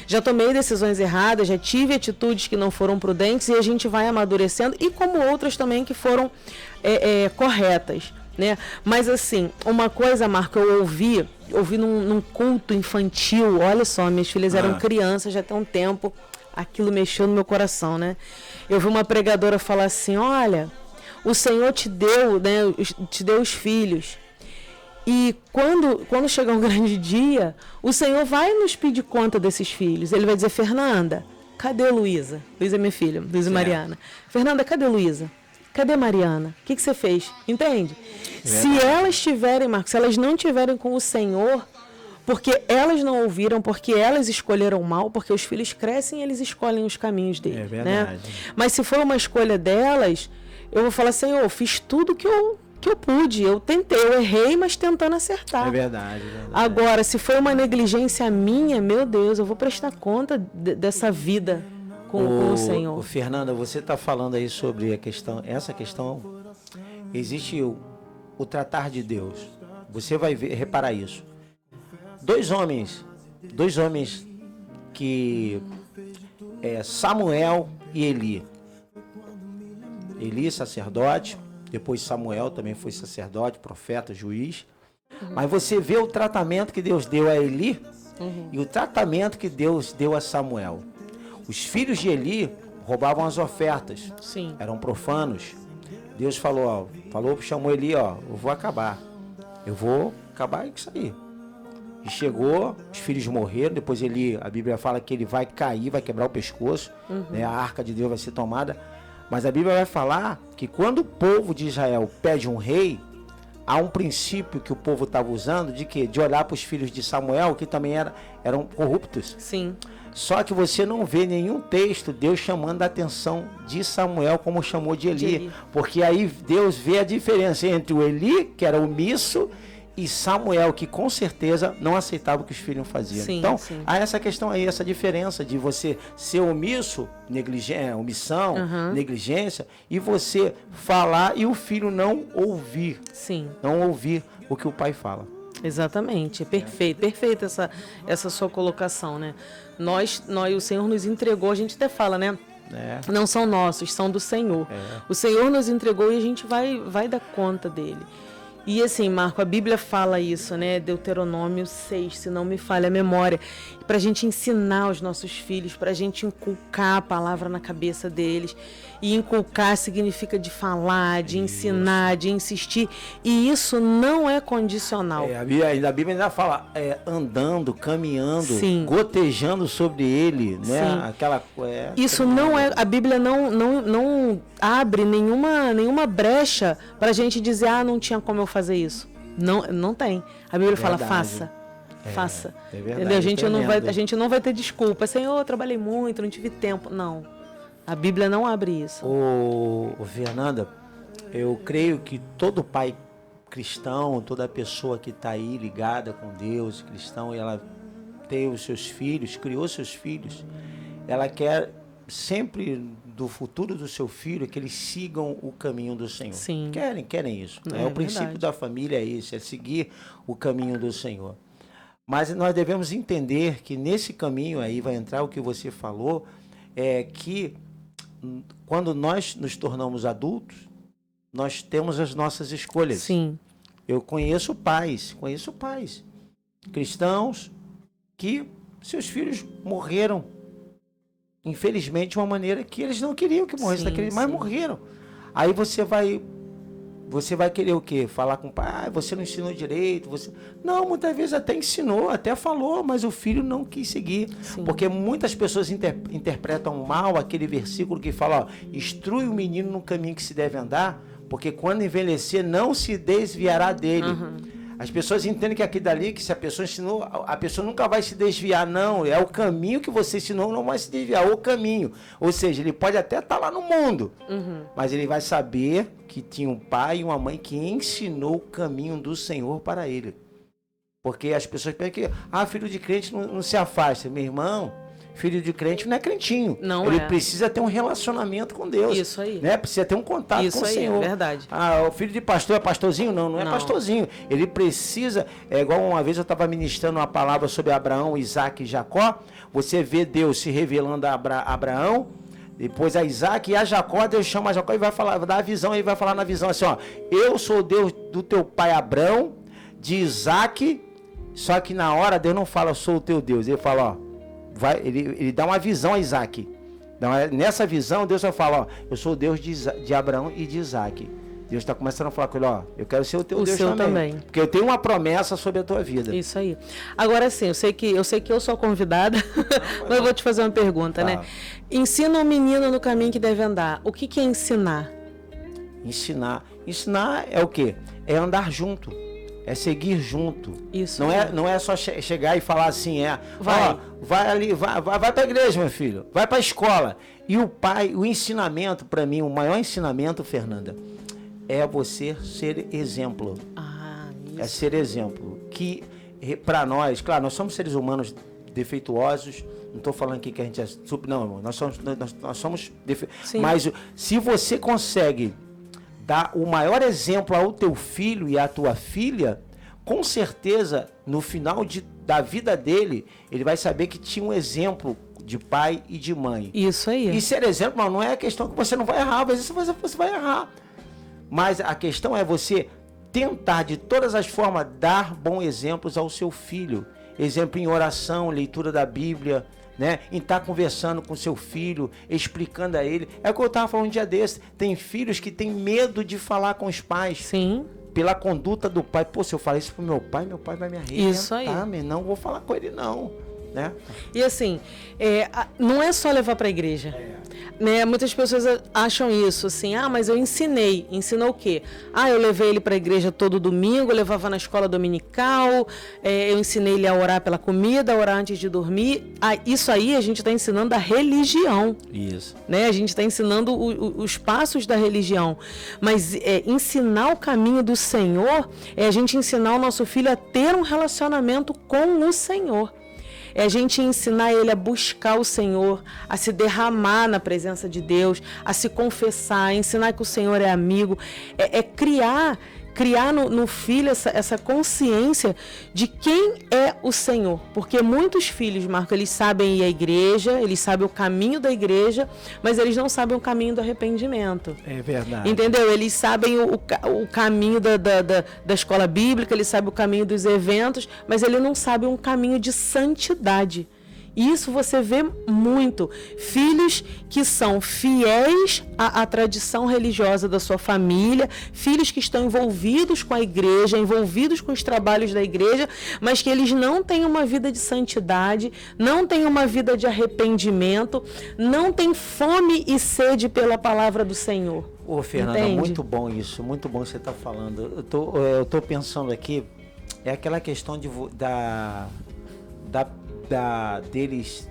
Já tomei decisões erradas, já tive atitudes que não foram prudentes e a gente vai amadurecendo, e como outras também que foram corretas, né? Mas assim, uma coisa, Marco, eu ouvi num culto infantil, olha só, minhas filhas eram crianças já tem um tempo, aquilo mexeu no meu coração, né? Eu vi uma pregadora falar assim, olha, o Senhor te deu, né, te deu os filhos. E quando chegar um grande dia, o Senhor vai nos pedir conta desses filhos. Ele vai dizer, Fernanda, cadê Luísa? Luísa é minha filha, Luísa Mariana. Fernanda, cadê Luísa? Cadê Mariana? O que você fez? Entende? Se elas tiverem, Marcos, se elas não tiverem com o Senhor, porque elas não ouviram, porque elas escolheram mal, porque os filhos crescem e eles escolhem os caminhos deles. É verdade. Né? Mas se for uma escolha delas, eu vou falar, Senhor, eu fiz tudo que eu pude, eu tentei, eu errei, mas tentando acertar. É verdade. Agora, se foi uma negligência minha, meu Deus, eu vou prestar conta dessa vida com o Senhor. Fernanda, você está falando aí sobre essa questão, existe o tratar de Deus. Você vai reparar isso. Dois homens que Samuel e Eli. Eli, sacerdote, depois Samuel também foi sacerdote, profeta, juiz. Mas você vê o tratamento que Deus deu a Eli e o tratamento que Deus deu a Samuel. Os filhos de Eli roubavam as ofertas. Sim. Eram profanos. Deus chamou Eli, eu vou acabar com isso aí. E chegou, os filhos morreram, depois Eli, a Bíblia fala que ele vai cair, vai quebrar o pescoço, né? A arca de Deus vai ser tomada. Mas a Bíblia vai falar que quando o povo de Israel pede um rei, há um princípio que o povo estava usando de quê? De olhar para os filhos de Samuel, que também eram corruptos. Sim. Só que você não vê nenhum texto Deus chamando a atenção de Samuel como chamou de Eli. Porque aí Deus vê a diferença entre o Eli, que era omisso, e Samuel, que com certeza não aceitava o que os filhos faziam. Sim, então, há essa questão aí, essa diferença de você ser omisso, omissão, negligência, e você falar e o filho não ouvir. Sim. Não ouvir o que o pai fala. Exatamente, perfeita essa sua colocação, né? O Senhor nos entregou, a gente até fala, né? Não são nossos, são do Senhor. O Senhor nos entregou e a gente vai dar conta dele. E assim, Marco, a Bíblia fala isso, né? Deuteronômio 6, se não me falha a memória. Para a gente ensinar os nossos filhos, para a gente inculcar a palavra na cabeça deles. E inculcar significa de falar, de ensinar, de insistir. E isso não é condicional. A Bíblia ainda fala andando, caminhando, Sim. gotejando sobre ele, né? Sim. Aquela, isso não é. A Bíblia não abre nenhuma brecha para a gente dizer, não tinha como eu fazer isso. Não tem. A Bíblia fala, faça. Faça. É verdade, entendeu? A gente não vai ter desculpa. Senhor, eu trabalhei muito, não tive tempo. Não. A Bíblia não abre isso. Fernanda, eu creio que todo pai cristão, toda pessoa que está aí ligada com Deus, cristão, ela tem os seus filhos, criou seus filhos, ela quer sempre do futuro do seu filho que eles sigam o caminho do Senhor. Sim. Querem isso. O princípio da família é esse, é seguir o caminho do Senhor. Mas nós devemos entender que nesse caminho aí vai entrar o que você falou, que quando nós nos tornamos adultos, nós temos as nossas escolhas. Sim. Eu conheço pais cristãos que seus filhos morreram, infelizmente, de uma maneira que eles não queriam que morresse daquele, mas morreram. Aí você vai querer o quê? Falar com o pai, você não ensinou direito, Não, muitas vezes até ensinou, até falou, mas o filho não quis seguir. Sim. Porque muitas pessoas interpretam mal aquele versículo que fala, instrui o menino no caminho que se deve andar, porque quando envelhecer não se desviará dele. Uhum. As pessoas entendem que aqui dali, que se a pessoa ensinou, a pessoa nunca vai se desviar, não. É o caminho que você ensinou, não vai se desviar, o caminho. Ou seja, ele pode até estar lá no mundo, mas ele vai saber que tinha um pai e uma mãe que ensinou o caminho do Senhor para ele. Porque as pessoas pensam que, filho de crente não se afasta. Meu irmão, filho de crente não é crentinho. Ele precisa ter um relacionamento com Deus. Isso aí. Né? Precisa ter um contato com o Senhor. Isso aí, é verdade. O filho de pastor é pastorzinho? Não é pastorzinho. Ele precisa, igual uma vez eu estava ministrando uma palavra sobre Abraão, Isaac e Jacó. Você vê Deus se revelando a Abraão, depois a Isaac e a Jacó. Deus chama a Jacó e vai dar a visão. Ele vai falar na visão assim, eu sou Deus do teu pai Abraão, de Isaac. Só que na hora Deus não fala, sou o teu Deus. Ele fala, ele dá uma visão a Isaac. Nessa visão, Deus vai falar, eu sou o Deus de Abraão e de Isaac. Deus está começando a falar com ele, eu quero ser o teu Deus também. Porque eu tenho uma promessa sobre a tua vida. Isso aí. Agora sim, eu sei que eu sou a convidada, mas eu vou te fazer uma pergunta, né? Ensina o menino no caminho que deve andar. O que é ensinar? Ensinar é o quê? É andar junto. É seguir junto. Isso. Não é só chegar e falar assim, vai ali, vai para a igreja, meu filho, vai para a escola. E o ensinamento, para mim, o maior ensinamento, Fernanda, é você ser exemplo. Isso. É ser exemplo. Que, para nós, claro, nós somos seres humanos defeituosos, não estou falando aqui que a gente é super, não, irmão, nós somos defeituosos. Mas se você consegue dar o maior exemplo ao teu filho e à tua filha, com certeza, no final da vida dele, ele vai saber que tinha um exemplo de pai e de mãe. Isso aí. E ser exemplo, não é a questão que você não vai errar, às vezes você vai errar. Mas a questão é você tentar, de todas as formas, dar bons exemplos ao seu filho. Exemplo em oração, leitura da Bíblia, né? Em estar conversando com seu filho, explicando a ele. É o que eu estava falando um dia desse. Tem filhos que têm medo de falar com os pais. Sim. Pela conduta do pai. Pô, se eu falar isso pro meu pai vai me arrebentar. Isso aí. Não vou falar com ele não, né? E assim, não é só levar para a igreja. Né? Muitas pessoas acham isso, assim, mas eu ensinei. Ensinou o quê? Eu levei ele para a igreja todo domingo, eu levava na escola dominical, eu ensinei ele a orar pela comida, a orar antes de dormir. Isso aí a gente está ensinando a religião. Isso. Né? A gente está ensinando os passos da religião. Mas ensinar o caminho do Senhor é a gente ensinar o nosso filho a ter um relacionamento com o Senhor. É a gente ensinar ele a buscar o Senhor, a se derramar na presença de Deus, a se confessar, ensinar que o Senhor é amigo, criar criar no filho essa consciência de quem é o Senhor. Porque muitos filhos, Marco, eles sabem ir à igreja, eles sabem o caminho da igreja, mas eles não sabem o caminho do arrependimento. É verdade. Entendeu? Eles sabem o caminho da escola bíblica, eles sabem o caminho dos eventos, mas ele não sabe um caminho de santidade. Isso você vê muito. Filhos que são fiéis à tradição religiosa da sua família, filhos que estão envolvidos com a igreja, envolvidos com os trabalhos da igreja, mas que eles não têm uma vida de santidade, não têm uma vida de arrependimento, não têm fome e sede pela palavra do Senhor. Ô, Fernanda, Entende? muito bom isso, muito bom que você está falando. Eu tô pensando aqui, é aquela questão deles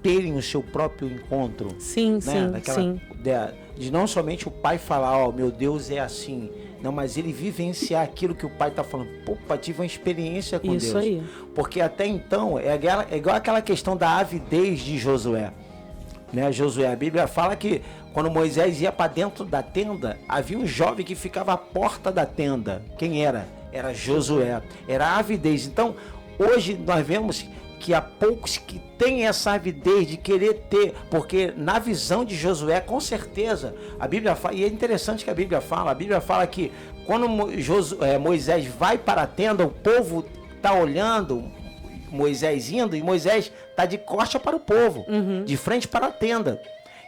terem o seu próprio encontro. Sim, né? sim. De não somente o pai falar, ó, meu Deus é assim. Não, mas ele vivenciar aquilo que o pai está falando. Pô, pai, tive uma experiência com Isso Deus. aí. Porque até então, é igual aquela questão da avidez de Josué. Né, Josué, a Bíblia fala que quando Moisés ia para dentro da tenda, havia um jovem que ficava à porta da tenda. Quem era? Era Josué. Era a avidez. Então, hoje nós vemos que há poucos que têm essa avidez de querer ter, porque na visão de Josué, com certeza, a Bíblia fala, e é interessante que a Bíblia fala que quando Moisés vai para a tenda, o povo está olhando Moisés indo, e Moisés está de costa para o povo, de frente para a tenda.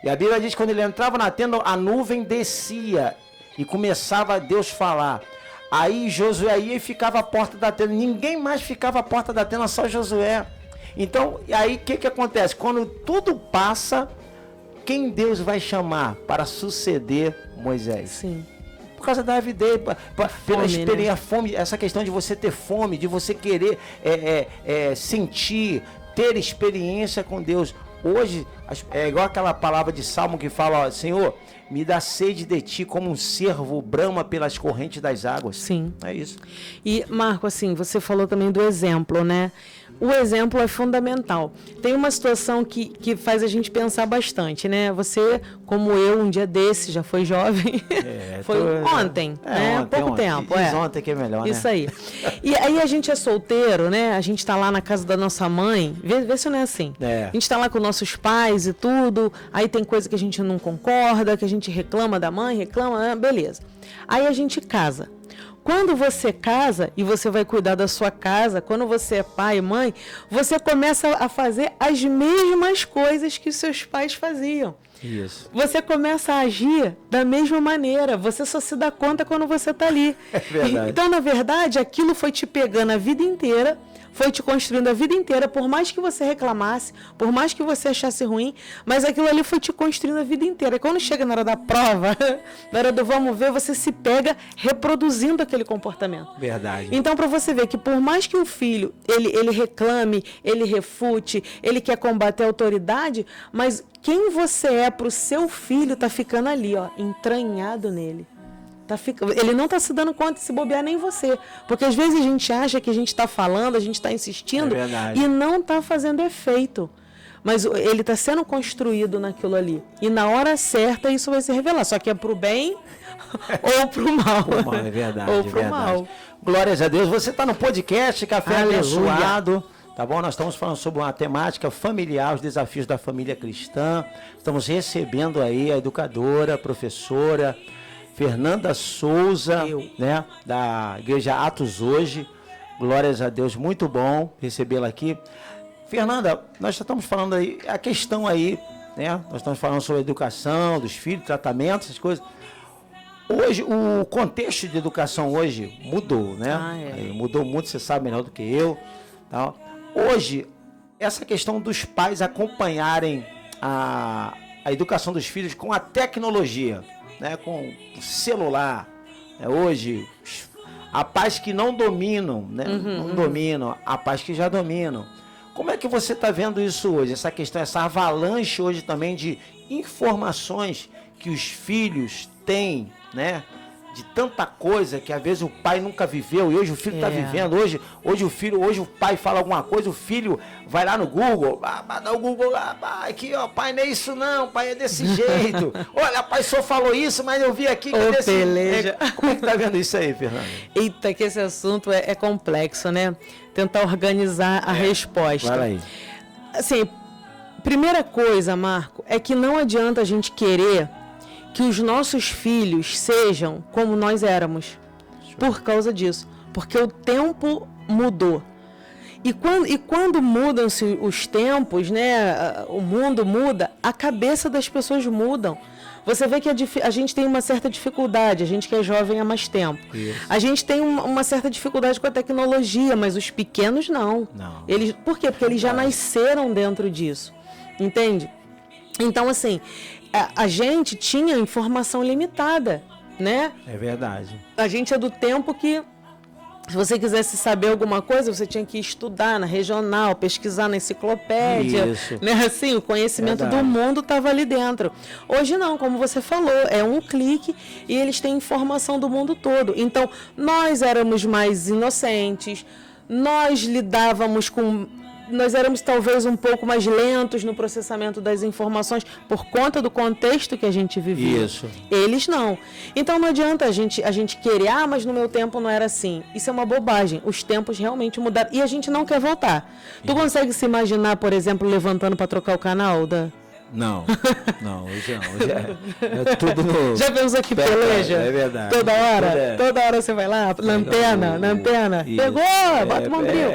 E a Bíblia diz que quando ele entrava na tenda, a nuvem descia e começava a Deus falar. Aí Josué ia e ficava à porta da tenda. Ninguém mais ficava à porta da tenda, só Josué. Então, aí o que acontece? Quando tudo passa, quem Deus vai chamar para suceder Moisés? Sim. Por causa da avidez, pela experiência, né? a fome, essa questão de você ter fome, de você querer sentir, ter experiência com Deus. Hoje, é igual aquela palavra de Salmo que fala, ó, Senhor, me dá sede de ti como um cervo brama pelas correntes das águas. Sim. É isso. E, Marco, assim, você falou também do exemplo, né? O exemplo é fundamental. Tem uma situação que faz a gente pensar bastante, né? Você, como eu, um dia desse, já foi jovem. Foi ontem, né? Há pouco tempo. Ontem que é melhor, isso né? aí. E aí a gente é solteiro, né? A gente tá lá na casa da nossa mãe. Vê se não é assim. É. A gente tá lá com nossos pais e tudo. Aí tem coisa que a gente não concorda, que a gente reclama da mãe, beleza. Aí a gente casa. Quando você casa e você vai cuidar da sua casa, quando você é pai e mãe, você começa a fazer as mesmas coisas que os seus pais faziam. Isso. Você começa a agir da mesma maneira. Você só se dá conta quando você está ali. É verdade. Então, na verdade, aquilo foi te pegando a vida inteira, foi te construindo a vida inteira, por mais que você reclamasse, por mais que você achasse ruim, mas aquilo ali foi te construindo a vida inteira. E quando chega na hora da prova, na hora do vamos ver, você se pega reproduzindo aquele comportamento. Verdade. Então, para você ver que por mais que o filho, ele reclame, ele refute, ele quer combater a autoridade, mas quem você é para o seu filho tá ficando ali, ó, entranhado nele. Ele não está se dando conta de se bobear nem você. Porque às vezes a gente acha que a gente está falando, a gente está insistindo e não está fazendo efeito. Mas ele está sendo construído naquilo ali. E na hora certa isso vai se revelar. Só que é para o bem ou para o mal. É verdade. Ou para o mal. Glórias a Deus. Você está no podcast Café Aleluia. Abençoado. Tá bom? Nós estamos falando sobre uma temática familiar, os desafios da família cristã. Estamos recebendo aí a educadora, a professora Fernanda Souza, né, da Igreja Atos Hoje. Glórias a Deus, muito bom recebê-la aqui. Fernanda, nós já estamos falando aí, a questão aí, né? Nós estamos falando sobre a educação dos filhos, tratamento, essas coisas. Hoje, o contexto de educação hoje mudou, né? Mudou muito, você sabe melhor do que eu. Tá? Hoje, essa questão dos pais acompanharem a educação dos filhos com a tecnologia, né, com o celular, né, hoje há pais que não dominam, né, não dominam, há pais que já dominam. Como é que você está vendo isso hoje? Essa questão, essa avalanche hoje também de informações que os filhos têm, né, de tanta coisa que às vezes o pai nunca viveu e hoje o filho está vivendo. Hoje o pai fala alguma coisa, o filho vai lá no Google, dá o Google lá, aqui ó, pai não é isso não, pai é desse jeito. Olha, pai só falou isso, mas eu vi aqui que é desse jeito. Como é que tá vendo isso aí, Fernanda? Eita, que esse assunto é complexo, né? Tentar organizar a resposta. Vai aí. Assim, primeira coisa, Marco, é que não adianta a gente querer que os nossos filhos sejam como nós éramos. Por causa disso. Porque o tempo mudou. E quando mudam-se os tempos, né, o mundo muda, a cabeça das pessoas mudam. Você vê que a gente tem uma certa dificuldade, a gente que é jovem há mais tempo. Isso. A gente tem uma certa dificuldade com a tecnologia, mas os pequenos não. Por quê? Porque eles já nasceram dentro disso. Entende? Então, assim, a gente tinha informação limitada, né? É verdade. A gente é do tempo que, se você quisesse saber alguma coisa, você tinha que estudar na regional, pesquisar na enciclopédia. Isso. Né? Assim, o conhecimento do mundo estava ali dentro. Hoje não, como você falou, é um clique e eles têm informação do mundo todo. Então, nós éramos mais inocentes, nós lidávamos com... Nós éramos talvez um pouco mais lentos no processamento das informações por conta do contexto que a gente vivia. Isso. Eles não. Então não adianta a gente querer, mas no meu tempo não era assim. Isso é uma bobagem. Os tempos realmente mudaram e a gente não quer voltar. Tu consegue se imaginar, por exemplo, levantando para trocar o canal da... Não, hoje não. Hoje é tudo no... Já pensou que peleja? É verdade. Toda hora você vai lá, na antena. Isso. Pegou, bota o bombril.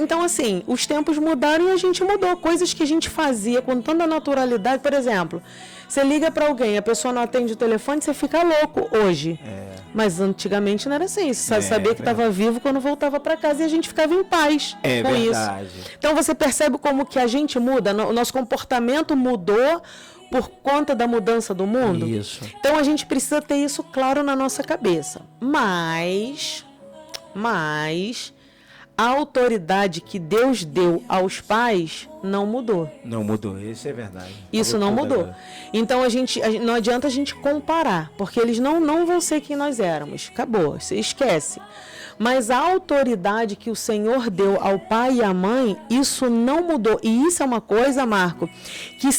Então, assim, os tempos mudaram e a gente mudou. Coisas que a gente fazia com tanta naturalidade. Por exemplo, você liga para alguém, a pessoa não atende o telefone, você fica louco hoje. Mas antigamente não era assim. Você sabia que estava vivo quando voltava para casa e a gente ficava em paz com verdade. Isso. Então, você percebe como que a gente muda, o nosso comportamento mudou por conta da mudança do mundo. Isso. Então, a gente precisa ter isso claro na nossa cabeça. Mas a autoridade que Deus deu aos pais não mudou. Não mudou, isso é verdade. Isso não mudou. Então não adianta a gente comparar, porque eles não vão ser quem nós éramos. Acabou, você esquece. Mas a autoridade que o Senhor deu ao pai e à mãe, isso não mudou. E isso é uma coisa, Marco, que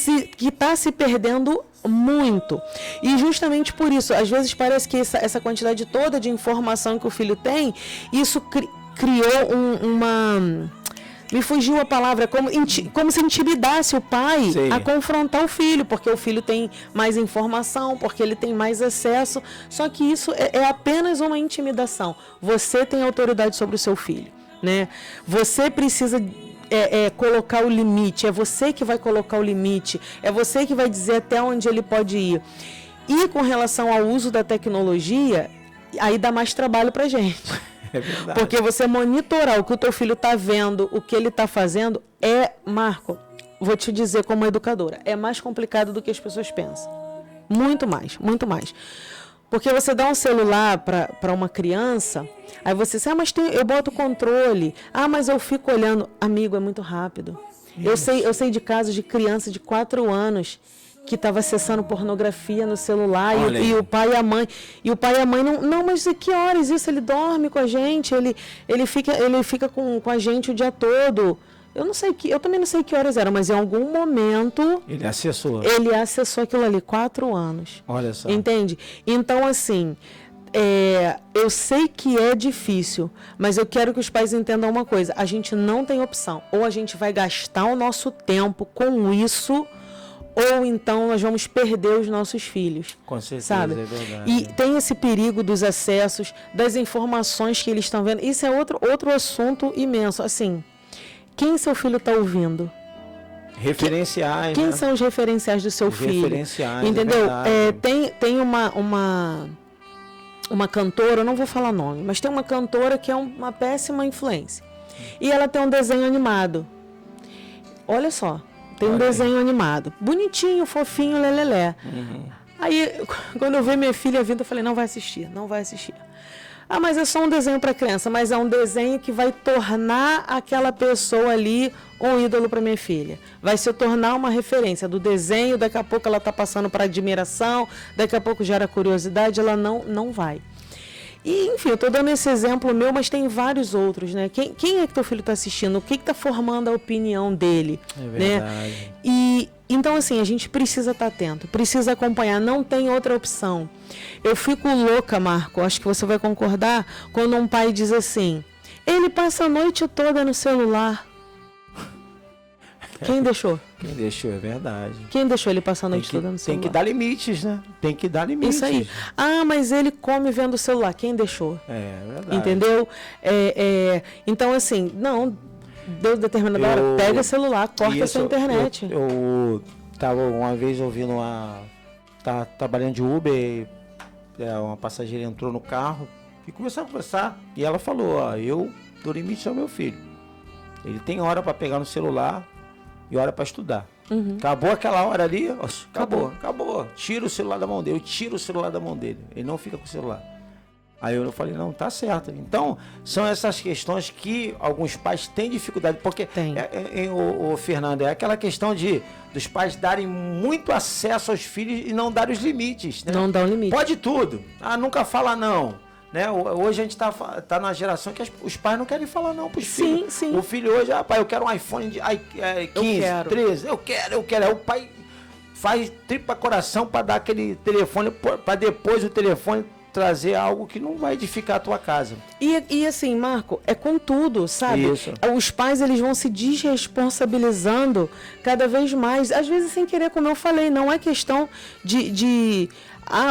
está se perdendo muito. E justamente por isso, às vezes parece que essa quantidade toda de informação que o filho tem, isso criou me fugiu a palavra, como se intimidasse o pai a confrontar o filho, porque o filho tem mais informação, porque ele tem mais acesso, só que isso é apenas uma intimidação. Você tem autoridade sobre o seu filho, né? Você precisa colocar o limite, é você que vai colocar o limite, é você que vai dizer até onde ele pode ir. E com relação ao uso da tecnologia, aí dá mais trabalho pra gente. É verdade. Porque você monitorar o que o teu filho está vendo, o que ele está fazendo, Marco, vou te dizer como educadora, é mais complicado do que as pessoas pensam. Muito mais, muito mais. Porque você dá um celular para uma criança, aí você diz, mas eu boto o controle, mas eu fico olhando. Amigo, é muito rápido. Eu sei de casos de criança de 4 anos que estava acessando pornografia no celular e o pai e a mãe. E o pai e a mãe não, mas que horas isso? Ele dorme com a gente, ele fica com a gente o dia todo. Eu também não sei que horas eram, mas em algum momento ele acessou aquilo ali, 4 anos. Olha só. Entende? Então, assim, eu sei que é difícil, mas eu quero que os pais entendam uma coisa: a gente não tem opção. Ou a gente vai gastar o nosso tempo com isso, ou então nós vamos perder os nossos filhos. Com certeza, sabe? É verdade. E tem esse perigo dos acessos, das informações que eles estão vendo. Isso é outro assunto imenso. Assim, quem seu filho está ouvindo? Referenciais. Quem são os referenciais do seu filho? Referenciais, entendeu? Tem uma cantora, eu não vou falar nome, mas tem uma cantora que é uma péssima influência. E ela tem um desenho animado. Olha só. Tem um desenho animado. Bonitinho, fofinho, lelelé. Aí, quando eu vi minha filha vindo, eu falei, não vai assistir. Ah, mas é só um desenho para criança, mas é um desenho que vai tornar aquela pessoa ali um ídolo para minha filha. Vai se tornar uma referência do desenho, daqui a pouco ela está passando para admiração, daqui a pouco gera curiosidade, ela não vai. E, enfim, eu estou dando esse exemplo meu, mas tem vários outros, né? Quem é que teu filho está assistindo? O que está formando a opinião dele? É verdade. Né? E, então, assim, a gente precisa estar atento, precisa acompanhar, não tem outra opção. Eu fico louca, Marco, acho que você vai concordar, quando um pai diz assim, ele passa a noite toda no celular. Quem deixou? Quem deixou, é verdade. Quem deixou ele passar a noite toda no celular? Tem que dar limites, né? Tem que dar limites. Isso aí. Ah, mas ele come vendo o celular. Quem deixou? É verdade. Entendeu? Então, assim, não, deu determinada hora, pega o celular, corta essa internet. Eu tava uma vez ouvindo tá trabalhando de Uber, uma passageira entrou no carro e começou a conversar. E ela falou, ó, eu dou limite ao meu filho. Ele tem hora para pegar no celular e hora para estudar. Uhum. Acabou aquela hora ali, acabou. Tira o celular da mão dele, eu tiro o celular da mão dele. Ele não fica com o celular. Aí eu falei, não, tá certo. Então, são essas questões que alguns pais têm dificuldade, porque, Fernando, é aquela questão dos pais darem muito acesso aos filhos e não darem os limites. Né? Não dá um limite. Pode tudo. Ah, nunca fala não. Né? Hoje a gente tá numa geração que os pais não querem falar não pros filhos. Sim. O filho hoje, pai, eu quero um iPhone de 15, 13, eu quero. Aí o pai faz tripa coração para dar aquele telefone, para depois o telefone trazer algo que não vai edificar a tua casa. E assim, Marco, é com tudo, sabe? Isso. Os pais, eles vão se desresponsabilizando cada vez mais, às vezes sem querer, como eu falei, não é questão de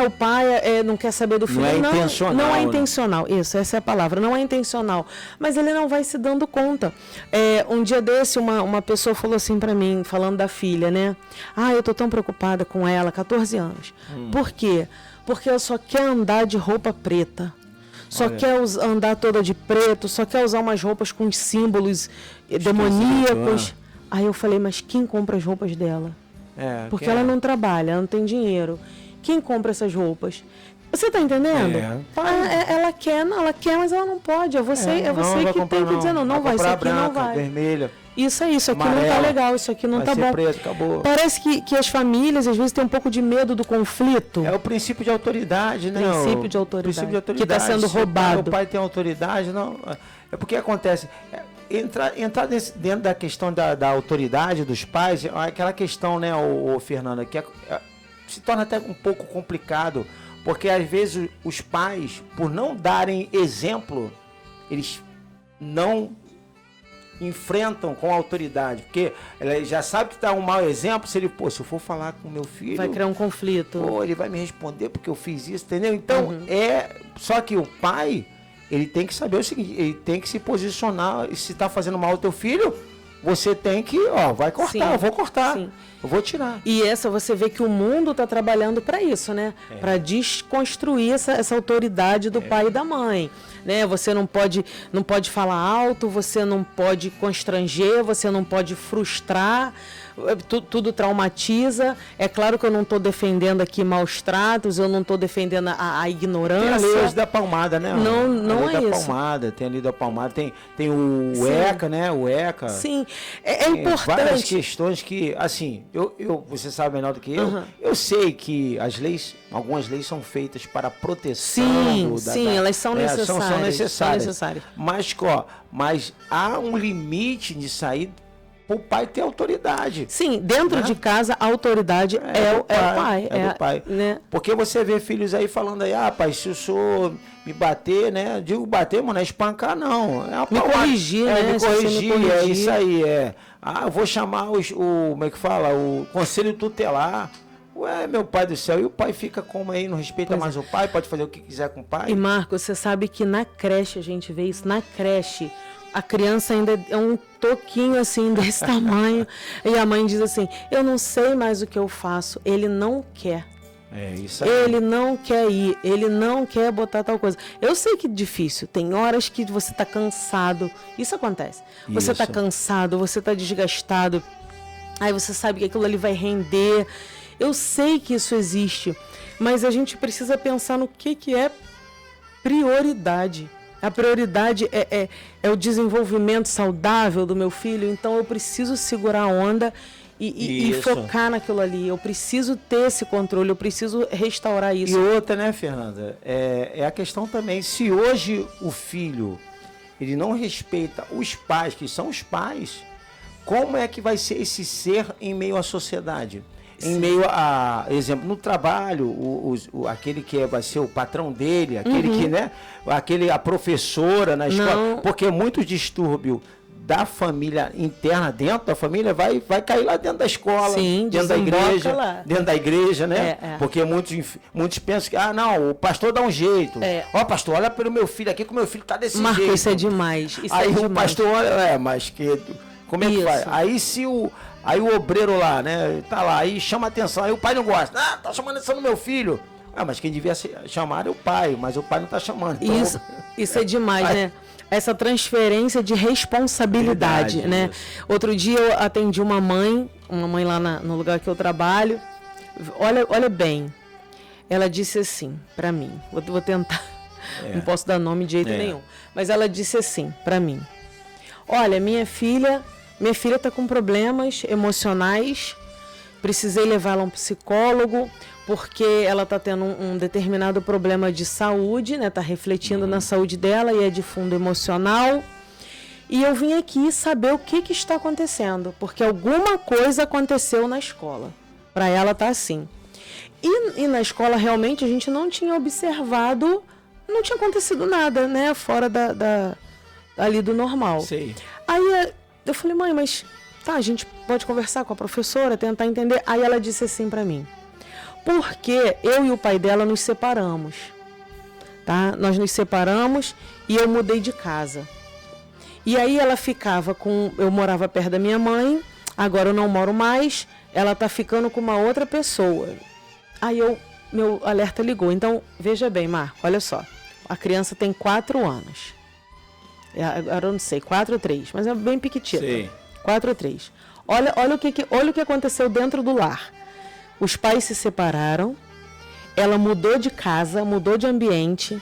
o pai não quer saber do filho. Não é intencional. Não é intencional, isso, essa é a palavra, não é intencional. Mas ele não vai se dando conta. Um dia desse, uma pessoa falou assim pra mim, falando da filha, né? Eu tô tão preocupada com ela, 14 anos. Por quê? Porque ela só quer andar de roupa preta. Só quer andar toda de preto, só quer usar umas roupas com símbolos demoníacos. Aí eu falei, mas quem compra as roupas dela? Porque ela não trabalha, ela não tem dinheiro. Quem compra essas roupas? Você tá entendendo? Ela quer, mas ela não pode. É você que tem que dizer, não vai, isso aqui branca, não vai. Vermelha. Isso aqui não tá legal, isso aqui não tá bom. Preto, acabou. Parece que as famílias, às vezes, têm um pouco de medo do conflito. É o princípio de autoridade, né? Princípio de autoridade. Que está sendo roubado. O pai tem autoridade, não. É porque acontece. Entrar dentro da questão da autoridade dos pais, aquela questão, né, Fernanda, que se torna até um pouco complicado, porque às vezes os pais, por não darem exemplo, eles não enfrentam com a autoridade, porque ele já sabe que dá um mau exemplo, se eu for falar com meu filho, vai criar um conflito. Ele vai me responder porque eu fiz isso, entendeu? Então, só que o pai, ele tem que saber o seguinte, ele tem que se posicionar, e se está fazendo mal ao teu filho, você tem que, vai cortar, eu vou cortar. Sim. Eu vou tirar. E você vê que o mundo está trabalhando para isso, né? Para desconstruir essa autoridade do pai e da mãe. Né? Você não pode falar alto, você não pode constranger, você não pode frustrar. Tudo traumatiza. É claro que eu não estou defendendo aqui maus tratos, eu não estou defendendo a ignorância. Tem a lei da palmada, né? Não é isso. Tem a lei da palmada, tem o ECA, né? O ECA. Sim, é importante. Várias questões que, assim, você sabe melhor do que eu. Eu sei que algumas leis são feitas para proteção. Elas são necessárias. São necessárias. Mas há um limite de sair. O pai tem autoridade. Sim, dentro de casa a autoridade é o pai. É do pai. Né? Porque você vê filhos aí falando aí, pai, se o senhor me bater, né? Digo bater, mano, não é espancar, não. Me corrigir, né? Me corrigir, é isso aí, eu vou chamar como é que fala? O conselho tutelar. Ué, meu pai do céu, e o pai fica como aí, não respeita mais o pai, pode fazer o que quiser com o pai? E Marco, você sabe que na creche, a gente vê isso, na creche, a criança ainda é um toquinho assim, desse tamanho, e a mãe diz assim, eu não sei mais o que eu faço, ele não quer. Isso aí. Ele não quer ir, ele não quer botar tal coisa. Eu sei que é difícil, tem horas que você tá cansado, isso acontece. Você tá cansado, você tá desgastado, aí você sabe que aquilo ali vai render. Eu sei que isso existe, mas a gente precisa pensar no que é prioridade. A prioridade é o desenvolvimento saudável do meu filho, então eu preciso segurar a onda e focar naquilo ali. Eu preciso ter esse controle, eu preciso restaurar isso. E outra, né, Fernanda? É a questão também, se hoje o filho ele não respeita os pais, que são os pais, como é que vai ser esse ser em meio à sociedade? Em meio a, exemplo, no trabalho, aquele que vai ser o patrão dele, aquele que, né, a professora na escola, Não. porque muito distúrbio da família interna, dentro da família, vai cair lá dentro da escola, Sim, dentro da igreja, lá. dentro da igreja, né? É. Porque muitos pensam que, não, o pastor dá um jeito. Ó, pastor, olha pelo meu filho aqui, que o meu filho tá desse Marco, jeito. isso é demais. Aí o demais. pastor olha, mas que... Como é que faz? Aí se Aí o obreiro lá, né, tá lá, aí chama atenção, aí o pai não gosta. Tá chamando atenção no meu filho. Mas quem devia chamar é o pai, mas o pai não tá chamando. Então... Isso é demais, né? Essa transferência de responsabilidade, verdade, né? Isso. Outro dia eu atendi uma mãe lá no lugar que eu trabalho. Olha bem, ela disse assim pra mim, vou tentar, não posso dar nome de jeito nenhum, mas ela disse assim pra mim: olha, minha filha está com problemas emocionais, precisei levá-la a um psicólogo, porque ela está tendo um determinado problema de saúde, né? Está refletindo na saúde dela e é de fundo emocional. E eu vim aqui saber o que está acontecendo, porque alguma coisa aconteceu na escola. Para ela tá assim. E na escola realmente a gente não tinha observado, não tinha acontecido nada, né? Fora ali do normal. Sim. Aí eu falei: mãe, mas tá, a gente pode conversar com a professora, tentar entender. Aí ela disse assim pra mim: porque eu e o pai dela nos separamos, tá? Nós nos separamos e eu mudei de casa. E aí ela ficava eu morava perto da minha mãe, agora eu não moro mais, ela tá ficando com uma outra pessoa. Aí meu alerta ligou. Então, veja bem, Marco, olha só, a criança tem 4 anos. Agora eu não sei, 4 ou 3, mas é bem piquitita. Sim. 4 ou 3. Olha o que aconteceu dentro do lar. Os pais se separaram, ela mudou de casa, mudou de ambiente,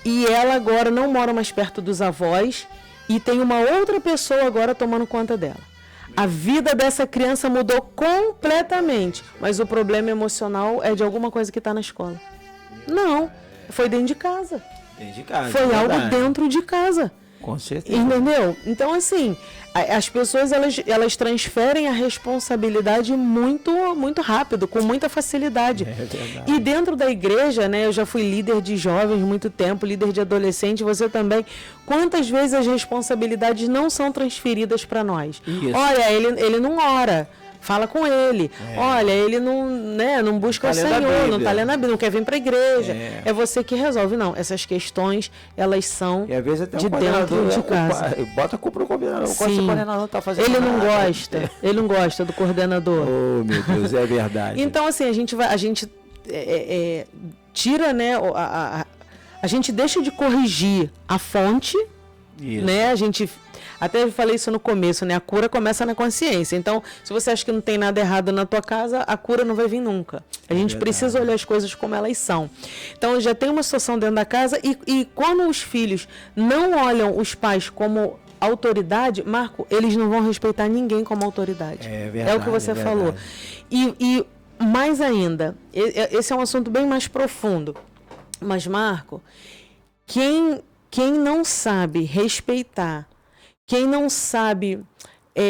e ela agora não mora mais perto dos avós e tem uma outra pessoa agora tomando conta dela. A vida dessa criança mudou completamente, mas o problema emocional é de alguma coisa que está na escola. Não, foi dentro de casa. Dentro de casa. Foi algo dentro de casa. Com certeza. Entendeu? Então, assim, as pessoas elas transferem a responsabilidade muito, muito rápido, com muita facilidade. É verdade. E dentro da igreja, né, eu já fui líder de jovens muito tempo, líder de adolescente, você também. Quantas vezes as responsabilidades não são transferidas para nós? Isso. Olha, ele não ora. Fala com ele. Olha, ele não busca o Senhor, não está lendo a Bíblia, não quer vir para a igreja. É você que resolve. Não, essas questões, elas são e às vezes até de dentro de casa. Bota a culpa no coordenador. Sim. O coordenador tá fazendo ele não gosta. Ele não gosta do coordenador. Oh, meu Deus, é verdade. Então, assim, a gente tira, né, a gente deixa de corrigir a fonte, isso. Né? A gente... Até falei isso no começo, né? A cura começa na consciência. Então, se você acha que não tem nada errado na tua casa, a cura não vai vir nunca. A gente precisa olhar as coisas como elas são. Então, já tem uma situação dentro da casa e quando os filhos não olham os pais como autoridade, Marco, eles não vão respeitar ninguém como autoridade. É verdade. É o que você falou. E mais ainda, esse é um assunto bem mais profundo. Mas, Marco, quem não sabe respeitar, quem não sabe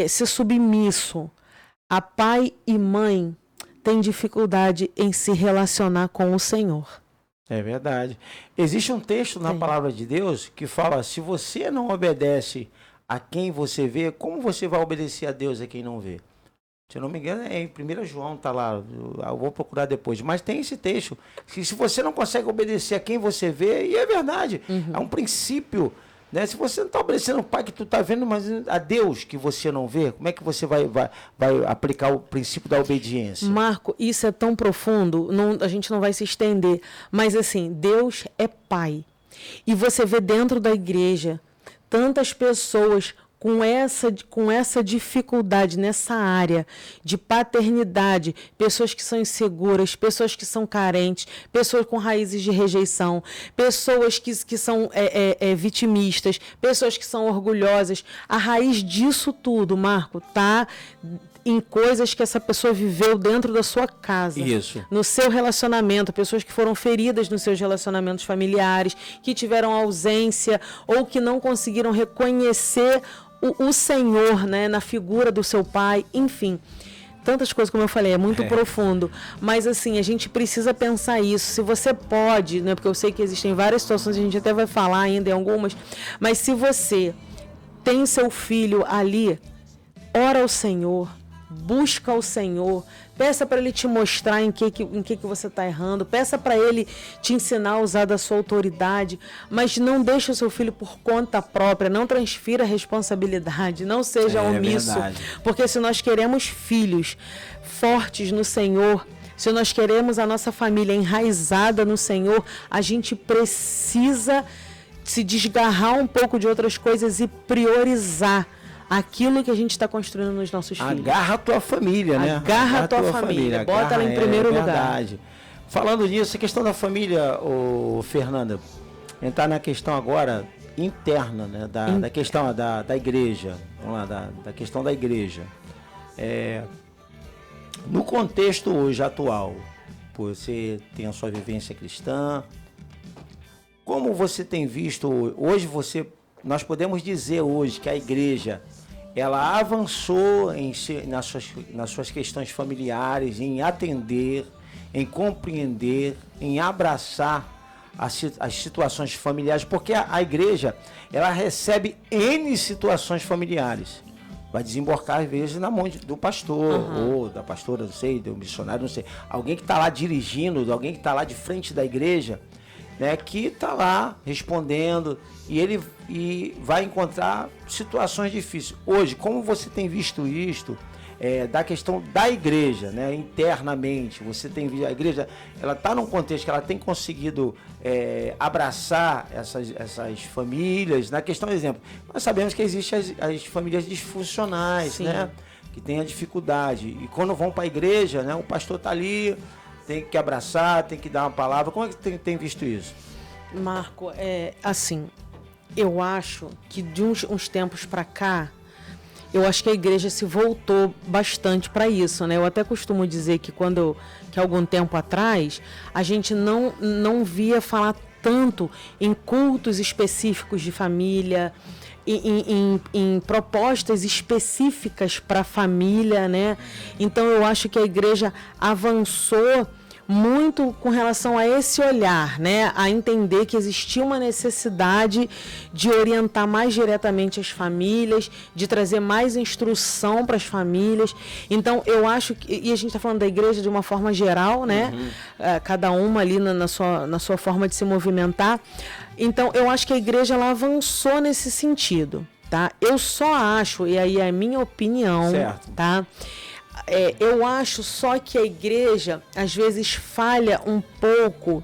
ser submisso a pai e mãe, tem dificuldade em se relacionar com o Senhor. É verdade. Existe um texto na palavra de Deus que fala: se você não obedece a quem você vê, como você vai obedecer a Deus a quem não vê? Se eu não me engano, em 1 João, tá lá, eu vou procurar depois. Mas tem esse texto, que se você não consegue obedecer a quem você vê, e é verdade, é um princípio... Né? Se você não está obedecendo ao pai que tu está vendo, mas a Deus que você não vê, como é que você vai aplicar o princípio da obediência? Marco, isso é tão profundo, a gente não vai se estender. Mas assim, Deus é pai. E você vê dentro da igreja tantas pessoas com essa dificuldade nessa área de paternidade, pessoas que são inseguras, pessoas que são carentes, pessoas com raízes de rejeição, pessoas que são vitimistas, pessoas que são orgulhosas. A raiz disso tudo, Marco, tá em coisas que essa pessoa viveu dentro da sua casa. Isso. No seu relacionamento, pessoas que foram feridas nos seus relacionamentos familiares, que tiveram ausência ou que não conseguiram reconhecer o Senhor, né, na figura do seu pai, enfim. Tantas coisas, como eu falei, é muito profundo. Mas, assim, a gente precisa pensar isso. Se você pode, né, porque eu sei que existem várias situações, a gente até vai falar ainda em algumas, mas se você tem seu filho ali, ora ao Senhor, busca o Senhor, peça para Ele te mostrar em que você está errando, peça para Ele te ensinar a usar da sua autoridade, mas não deixe o seu filho por conta própria, não transfira a responsabilidade, não seja omisso, porque se nós queremos filhos fortes no Senhor, se nós queremos a nossa família enraizada no Senhor, a gente precisa se desgarrar um pouco de outras coisas e priorizar aquilo que a gente está construindo nos nossos filhos. Agarra a tua família, né? Agarra a tua família. Bota ela em primeiro lugar. Falando nisso, a questão da família, Fernanda, entrar na questão agora interna, né? Da questão da igreja. Vamos lá, da questão da igreja. No contexto hoje atual, você tem a sua vivência cristã, como você tem visto, hoje nós podemos dizer hoje que a igreja ela avançou nas suas questões familiares, em atender, em compreender, em abraçar as situações familiares, porque a igreja ela recebe N situações familiares. Vai desembarcar, às vezes, na mão do pastor, ou da pastora, não sei, do missionário, não sei. Alguém que está lá dirigindo, alguém que está lá de frente da igreja, né, que está lá respondendo, e ele vai encontrar situações difíceis. Hoje, como você tem visto isto, da questão da igreja, né, internamente, você tem visto, a igreja ela está num contexto que ela tem conseguido abraçar essas famílias, na questão, exemplo, nós sabemos que existem as famílias disfuncionais, sim, né, que têm a dificuldade, e quando vão para a igreja, né, o pastor está ali, tem que abraçar, tem que dar uma palavra. Como é que tem visto isso? Marco, assim, eu acho que de uns tempos para cá, eu acho que a igreja se voltou bastante para isso, né? Eu até costumo dizer que que algum tempo atrás, a gente não via falar tanto em cultos específicos de família, em propostas específicas para a família, né? Então eu acho que a igreja avançou muito com relação a esse olhar, né? A entender que existia uma necessidade de orientar mais diretamente as famílias, de trazer mais instrução para as famílias. Então, eu acho que, e a gente está falando da igreja de uma forma geral, né? Cada uma ali na sua forma de se movimentar. Então, eu acho que a igreja ela avançou nesse sentido, tá? Eu só acho, e aí é a minha opinião, certo, tá? Eu acho só que a igreja, às vezes, falha um pouco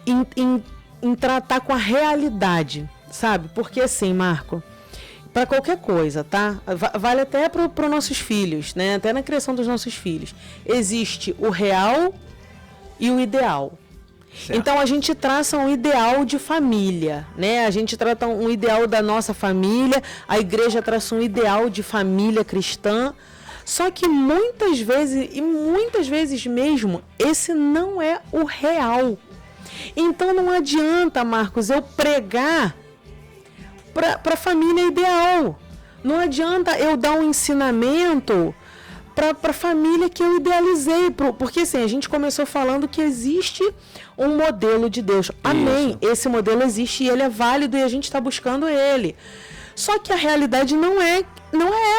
em tratar com a realidade, sabe? Porque assim, Marco, para qualquer coisa, tá? Vale até para os nossos filhos, né? Até na criação dos nossos filhos. Existe o real e o ideal. Certo. Então, a gente traça um ideal de família, né? A gente trata um ideal da nossa família, a igreja traça um ideal de família cristã. Só que muitas vezes mesmo, esse não é o real. Então não adianta, Marcos, eu pregar para a família ideal. Não adianta eu dar um ensinamento para a família que eu idealizei. Porque assim, a gente começou falando que existe um modelo de Deus. Amém. Isso. Esse modelo existe e ele é válido e a gente está buscando ele. Só que a realidade não é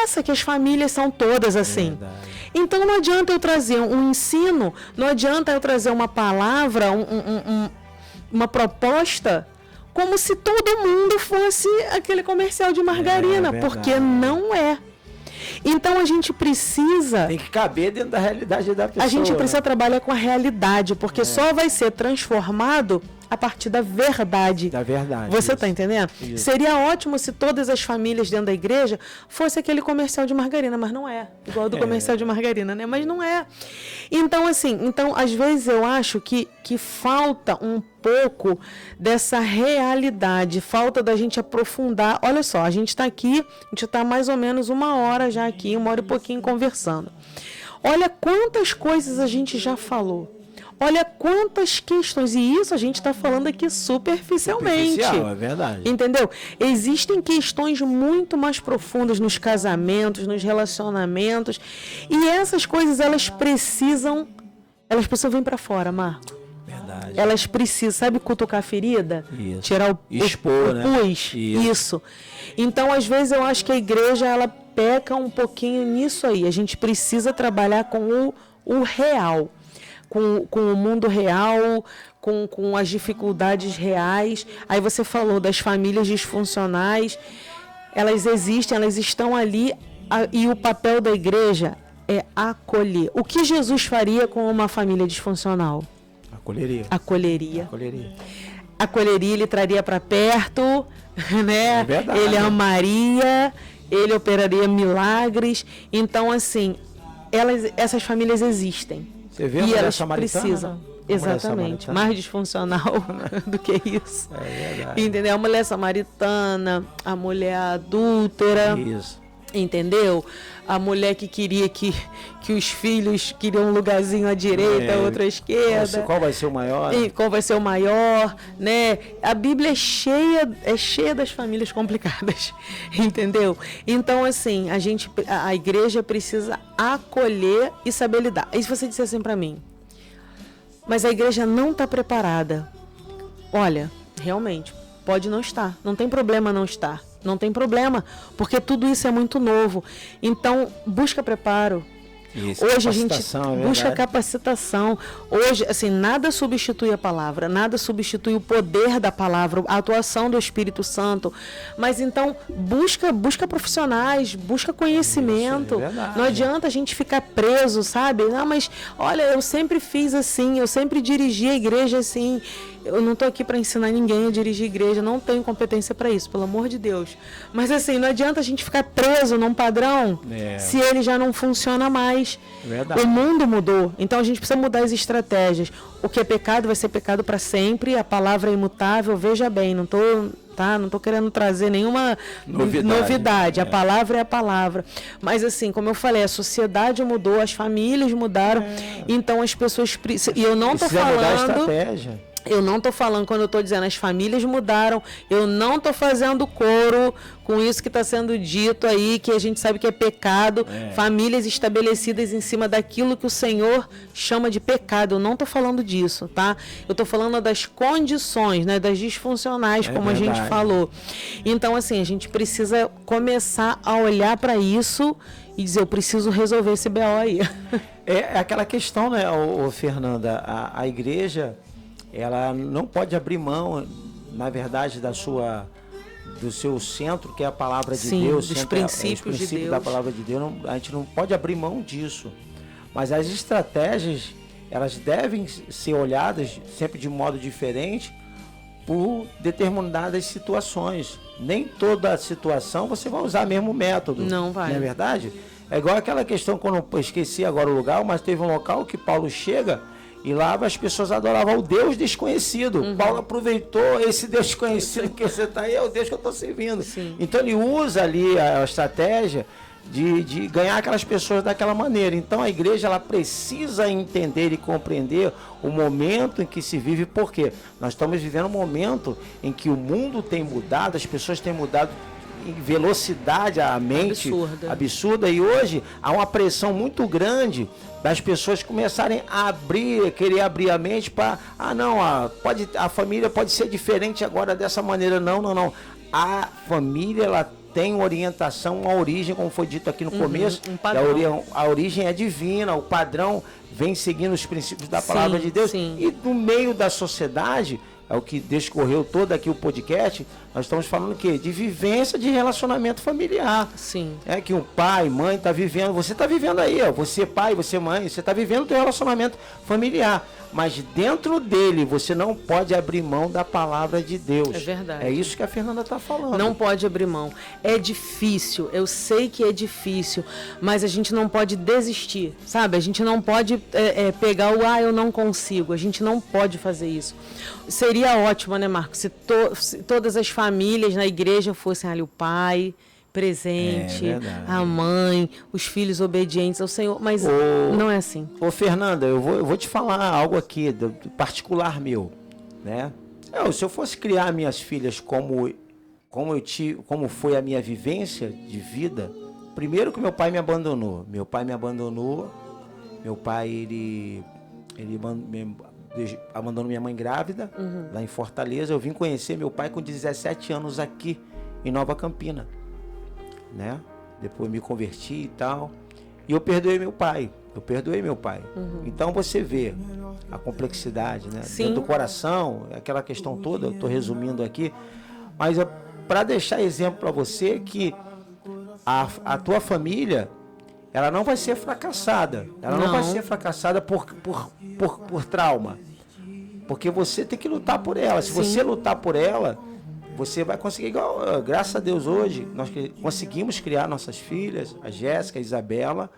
essa, que as famílias são todas assim. Então não adianta eu trazer um ensino, não adianta eu trazer uma palavra, uma proposta, como se todo mundo fosse aquele comercial de margarina, porque não é. Então a gente precisa... Tem que caber dentro da realidade da pessoa. A gente precisa trabalhar com a realidade, porque só vai ser transformado a partir da verdade. Da verdade. Você está entendendo? Isso. Seria ótimo se todas as famílias dentro da igreja fosse aquele comercial de margarina, mas não é. Igual do comercial de margarina, né? Mas não é. Então, assim, às vezes eu acho que falta um pouco dessa realidade, falta da gente aprofundar. Olha só, a gente está aqui, a gente está mais ou menos 1 hora já aqui, 1 hora e pouquinho conversando. Olha quantas coisas a gente já falou. Olha quantas questões, e isso a gente está falando aqui superficialmente. É verdade. Entendeu? Existem questões muito mais profundas nos casamentos, nos relacionamentos, e essas coisas elas precisam vir para fora, Marco. Verdade. Elas precisam, sabe, cutucar a ferida? Isso. Tirar o expor, né? pus. Isso. Então, às vezes, eu acho que a igreja, ela peca um pouquinho nisso aí. A gente precisa trabalhar com o real. Com o mundo real, com as dificuldades reais. Aí você falou das famílias disfuncionais. Elas existem, elas estão ali. E o papel da igreja é acolher. O que Jesus faria com uma família disfuncional? Acolheria. Acolheria, ele traria para perto, né? É verdade. Ele amaria, ele operaria milagres. Então, assim, essas famílias existem. Você vê e elas samaritana, precisam. Né? Exatamente. Mais disfuncional do que isso. É verdade. Entendeu? A mulher samaritana, a mulher adúltera. Isso. Entendeu? A mulher que queria que os filhos queriam um lugarzinho à direita, outro à esquerda. Qual vai ser o maior? E qual vai ser o maior, né? A Bíblia é cheia das famílias complicadas, entendeu? Então, assim, a igreja precisa acolher e saber lidar. E se você disser assim para mim, mas a igreja não está preparada, olha, realmente, pode não estar, não tem problema não estar. Não tem problema, porque tudo isso é muito novo. Então, busca preparo. Isso, hoje a gente busca capacitação. Hoje, assim, nada substitui a palavra, nada substitui o poder da palavra, a atuação do Espírito Santo. Mas então, busca profissionais, busca conhecimento. Não adianta a gente ficar preso, sabe? Não, mas olha, eu sempre fiz assim, eu sempre dirigi a igreja assim. Eu não estou aqui para ensinar ninguém a dirigir igreja, não tenho competência para isso, pelo amor de Deus. Mas assim, não adianta a gente ficar preso num padrão se ele já não funciona mais. Verdade. O mundo mudou, então a gente precisa mudar as estratégias. O que é pecado vai ser pecado para sempre, a palavra é imutável, veja bem, não estou querendo trazer nenhuma novidade. A palavra é a palavra. Mas assim, como eu falei, a sociedade mudou, as famílias mudaram, então as pessoas precisam. E eu não estou falando. Mudar a estratégia. Eu não estou falando, quando eu estou dizendo as famílias mudaram, eu não estou fazendo coro com isso que está sendo dito aí, que a gente sabe que é pecado, famílias estabelecidas em cima daquilo que o Senhor chama de pecado. Eu não estou falando disso, tá? Eu estou falando das condições, né, das disfuncionais, como verdade. A gente falou. Então, assim, a gente precisa começar a olhar para isso e dizer, eu preciso resolver esse BO aí. É aquela questão, né, Fernanda, a igreja... ela não pode abrir mão, na verdade, do seu centro, que é a palavra de Deus, dos princípios de Deus. Da palavra de Deus. A gente não pode abrir mão disso. Mas as estratégias, elas devem ser olhadas sempre de modo diferente por determinadas situações. Nem toda situação você vai usar o mesmo método. Não vai. Não é verdade? É igual aquela questão, quando eu esqueci agora o lugar, mas teve um local que Paulo chega... e lá as pessoas adoravam o Deus desconhecido. Paulo aproveitou esse Deus desconhecido que você está aí, é o Deus que eu estou servindo. Sim. Então ele usa ali a estratégia de ganhar aquelas pessoas daquela maneira. Então a igreja ela precisa entender e compreender o momento em que se vive, porque nós estamos vivendo um momento em que o mundo tem mudado, as pessoas têm mudado em velocidade, a mente absurda, e hoje há uma pressão muito grande das pessoas começarem a querer abrir a mente para, a família pode ser diferente agora dessa maneira. Não. A família, ela tem uma orientação, uma origem, como foi dito aqui no começo, a origem é divina, o padrão vem seguindo os princípios da palavra de Deus. Sim. E no meio da sociedade, é o que descorreu todo aqui o podcast, nós estamos falando o quê? De vivência de relacionamento familiar. Sim. É que um pai, mãe está vivendo, você está vivendo aí, ó, você pai, você mãe, você está vivendo o teu relacionamento familiar. Mas dentro dele, você não pode abrir mão da palavra de Deus. É verdade. É isso que a Fernanda está falando. Não pode abrir mão. É difícil, eu sei que é difícil, mas a gente não pode desistir, sabe? A gente não pode pegar o eu não consigo. A gente não pode fazer isso. Seria ótimo, né, Marcos, se todas as famílias na igreja fossem ali o pai presente, a mãe, os filhos obedientes ao Senhor, mas não é assim. Ô Fernanda, eu vou te falar algo aqui, do particular meu, né? Se eu fosse criar minhas filhas como foi a minha vivência de vida, primeiro que meu pai me abandonou. Meu pai, ele abandonou minha mãe grávida, lá em Fortaleza. Eu vim conhecer meu pai com 17 anos aqui, em Nova Campina, né? Depois me converti e tal. E eu perdoei meu pai. Então você vê a complexidade, né? Dentro do coração, aquela questão toda, eu estou resumindo aqui. Mas para deixar exemplo para você que a tua família, ela não vai ser fracassada. Ela não vai ser fracassada por trauma. Porque você tem que lutar por ela. Se você lutar por ela, você vai conseguir, igual, graças a Deus, hoje, nós conseguimos criar nossas filhas, a Jéssica, a Isabela,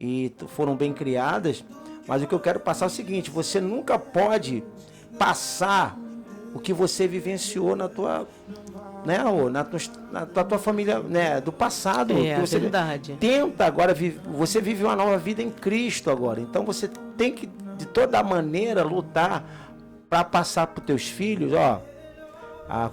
e foram bem criadas. Mas o que eu quero passar é o seguinte: você nunca pode passar o que você vivenciou na tua, né, na tua família, né, do passado. É verdade. Tenta agora, você vive uma nova vida em Cristo agora. Então você tem que, de toda maneira, lutar para passar para os teus filhos,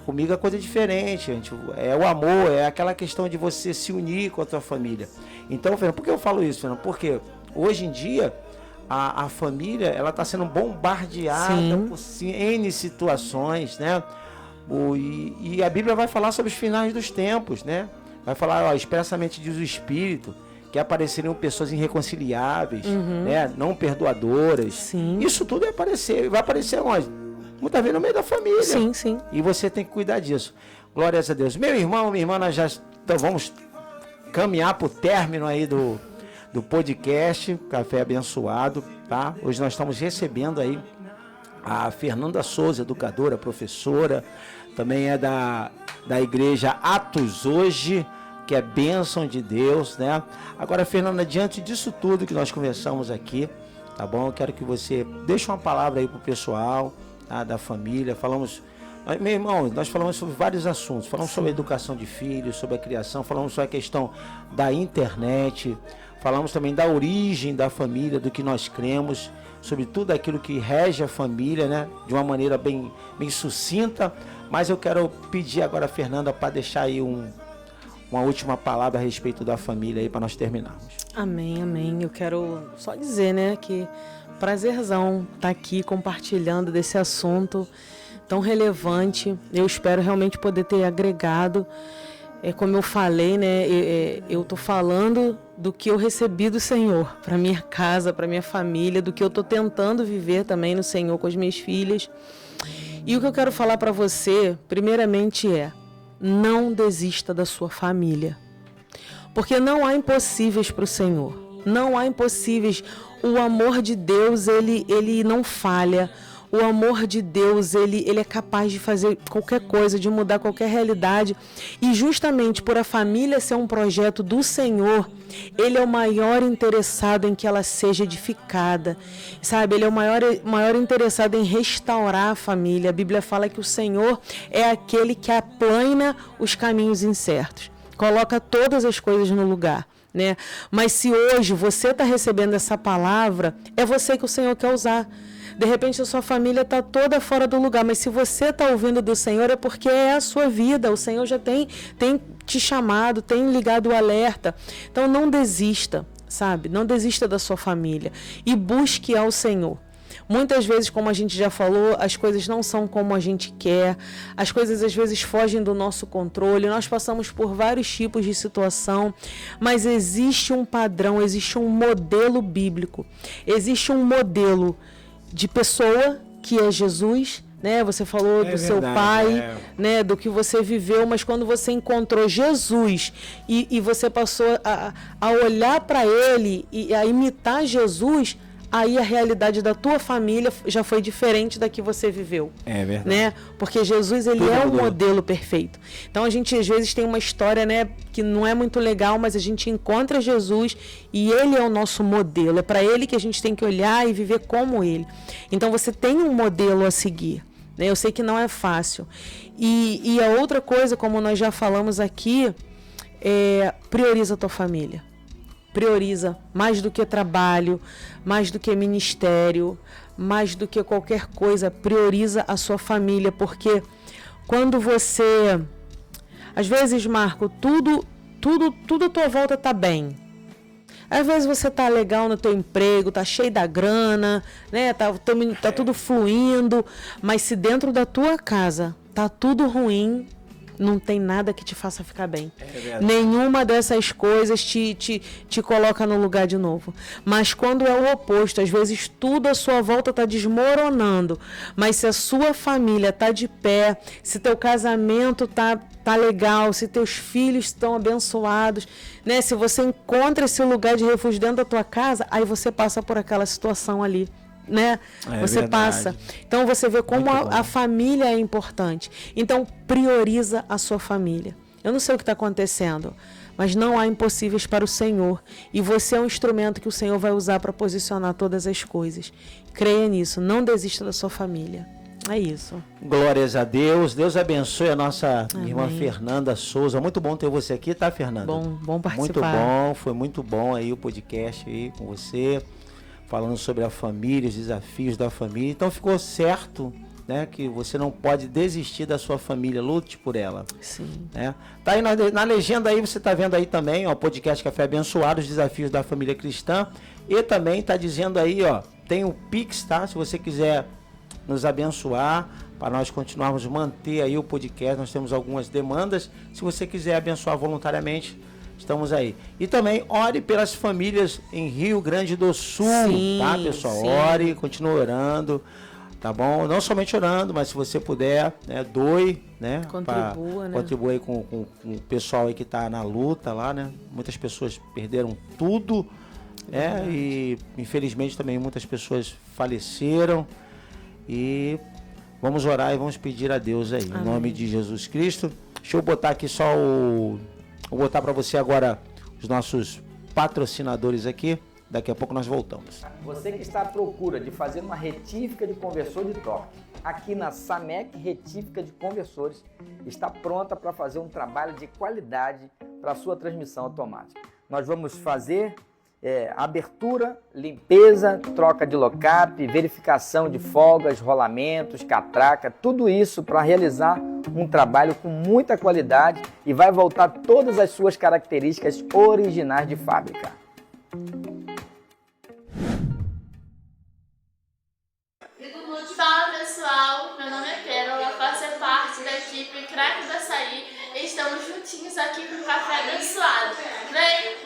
comigo é coisa diferente, gente. É o amor, é aquela questão de você se unir com a tua família. Então, Fernando, por que eu falo isso, Fernando? Porque hoje em dia a família, ela está sendo bombardeada por N situações, né? E a Bíblia vai falar sobre os finais dos tempos, né? Vai falar, expressamente diz o Espírito, que apareceriam pessoas irreconciliáveis, né? Não perdoadoras. Sim. Isso tudo vai aparecer onde? Muitas vezes no meio da família. Sim. E você tem que cuidar disso. Glórias a Deus. Meu irmão, minha irmã, nós já vamos caminhar para o término aí do podcast Café Abençoado, tá? Hoje nós estamos recebendo aí a Fernanda Souza, educadora, professora, também é da igreja Atos Hoje, que é bênção de Deus, né? Agora, Fernanda, diante disso tudo que nós conversamos aqui, tá bom? Eu quero que você deixe uma palavra aí pro pessoal, tá? Da família. Meu irmão, nós falamos sobre vários assuntos. Falamos sobre a educação de filhos, sobre a criação, falamos sobre a questão da internet, falamos também da origem da família, do que nós cremos, sobre tudo aquilo que rege a família, né? De uma maneira bem sucinta. Mas eu quero pedir agora a Fernanda para deixar aí uma última palavra a respeito da família aí para nós terminarmos. Amém. Eu quero só dizer, né, que prazerzão estar aqui compartilhando desse assunto tão relevante. Eu espero realmente poder ter agregado. Como eu falei, né, eu tô falando do que eu recebi do Senhor para minha casa, para minha família, do que eu tô tentando viver também no Senhor com as minhas filhas. E o que eu quero falar para você, primeiramente, não desista da sua família. Porque não há impossíveis para o Senhor. Não há impossíveis. O amor de Deus, ele não falha. O amor de Deus, ele é capaz de fazer qualquer coisa, de mudar qualquer realidade. E justamente por a família ser um projeto do Senhor, Ele é o maior interessado em que ela seja edificada. Sabe, Ele é o maior interessado em restaurar a família. A Bíblia fala que o Senhor é aquele que aplana os caminhos incertos. Coloca todas as coisas no lugar, né? Mas se hoje você está recebendo essa palavra, é você que o Senhor quer usar. De repente a sua família está toda fora do lugar, mas se você está ouvindo do Senhor é porque é a sua vida. O Senhor já tem te chamado, tem ligado o alerta. Então não desista, sabe? Não desista da sua família e busque ao Senhor. Muitas vezes, como a gente já falou, as coisas não são como a gente quer, as coisas às vezes fogem do nosso controle, nós passamos por vários tipos de situação, mas existe um padrão, existe um modelo bíblico, existe um modelo de pessoa que é Jesus, né? Você falou do seu pai, né? Do que você viveu, mas quando você encontrou Jesus e você passou a olhar para ele e a imitar Jesus, aí a realidade da tua família já foi diferente da que você viveu. É verdade. Né? Porque Jesus, ele é o modelo perfeito. Então, a gente, às vezes, tem uma história, né, que não é muito legal, mas a gente encontra Jesus e ele é o nosso modelo. É para ele que a gente tem que olhar e viver como ele. Então, você tem um modelo a seguir. Né? Eu sei que não é fácil. E a outra coisa, como nós já falamos aqui, prioriza a tua família. Prioriza mais do que trabalho, mais do que ministério, mais do que qualquer coisa, prioriza a sua família, porque quando você, às vezes, Marco, tudo à tua volta tá bem. Às vezes você tá legal no teu emprego, tá cheio da grana, né? Tá tudo fluindo, mas se dentro da tua casa tá tudo ruim, não tem nada que te faça ficar bem. Nenhuma dessas coisas te coloca no lugar de novo. Mas quando é o oposto, às vezes tudo à sua volta está desmoronando. Mas se a sua família está de pé, se teu casamento tá legal, se teus filhos estão abençoados, né? Se você encontra esse lugar de refúgio dentro da tua casa, aí você passa por aquela situação ali. Né? Você verdade. Passa. Então você vê como a família é importante. Então prioriza a sua família. Eu não sei o que está acontecendo, mas não há impossíveis para o Senhor. E você é um instrumento que o Senhor vai usar para posicionar todas as coisas. Creia nisso. Não desista da sua família. É isso. Glórias a Deus. Deus abençoe a nossa irmã Fernanda Souza. Muito bom ter você aqui, tá, Fernanda? Bom participar. Muito bom. Foi muito bom aí o podcast aí com você, falando sobre a família, os desafios da família. Então ficou certo, né, que você não pode desistir da sua família, lute por ela. Sim. Né? Tá aí na legenda aí, você tá vendo aí também, ó, o podcast Café Abençoado, os desafios da família cristã. E também tá dizendo aí, ó, tem o Pix, tá? Se você quiser nos abençoar, para nós continuarmos manter aí o podcast, nós temos algumas demandas. Se você quiser abençoar voluntariamente, estamos aí. E também ore pelas famílias em Rio Grande do Sul, sim, tá, pessoal? Sim. Ore, continue orando, tá bom? Não somente orando, mas se você puder, né, doe, né? Contribua, né? Contribua aí com o pessoal aí que tá na luta lá, né? Muitas pessoas perderam tudo, né? E infelizmente também muitas pessoas faleceram. E vamos orar e vamos pedir a Deus aí, em nome de Jesus Cristo. Deixa eu botar aqui só Vou botar para você agora os nossos patrocinadores aqui. Daqui a pouco nós voltamos. Você que está à procura de fazer uma retífica de conversor de torque, aqui na Samec Retífica de Conversores está pronta para fazer um trabalho de qualidade para a sua transmissão automática. Nós vamos fazer abertura, limpeza, troca de lock-up, verificação de folgas, rolamentos, catraca, tudo isso para realizar um trabalho com muita qualidade e vai voltar todas as suas características originais de fábrica. Fala pessoal, meu nome é Pérola, faço parte da equipe Craque do Açaí e estamos juntinhos aqui com o Café Abençoado. Vem!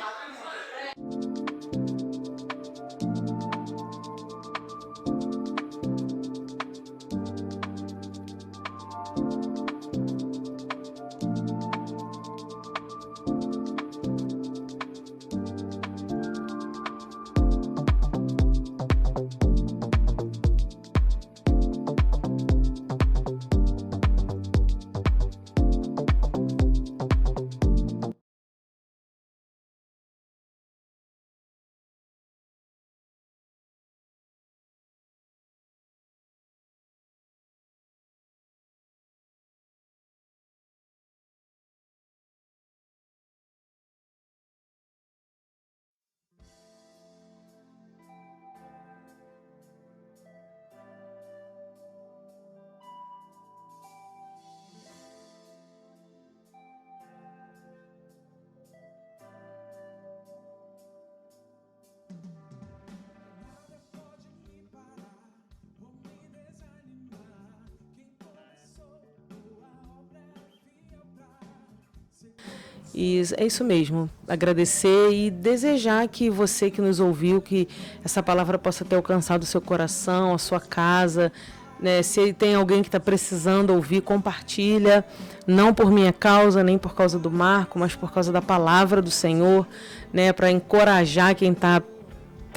E é isso mesmo, agradecer e desejar que você que nos ouviu, que essa palavra possa ter alcançado o seu coração, a sua casa, né? Se tem alguém que está precisando ouvir, compartilha, não por minha causa, nem por causa do Marco, mas por causa da palavra do Senhor, né? Para encorajar quem está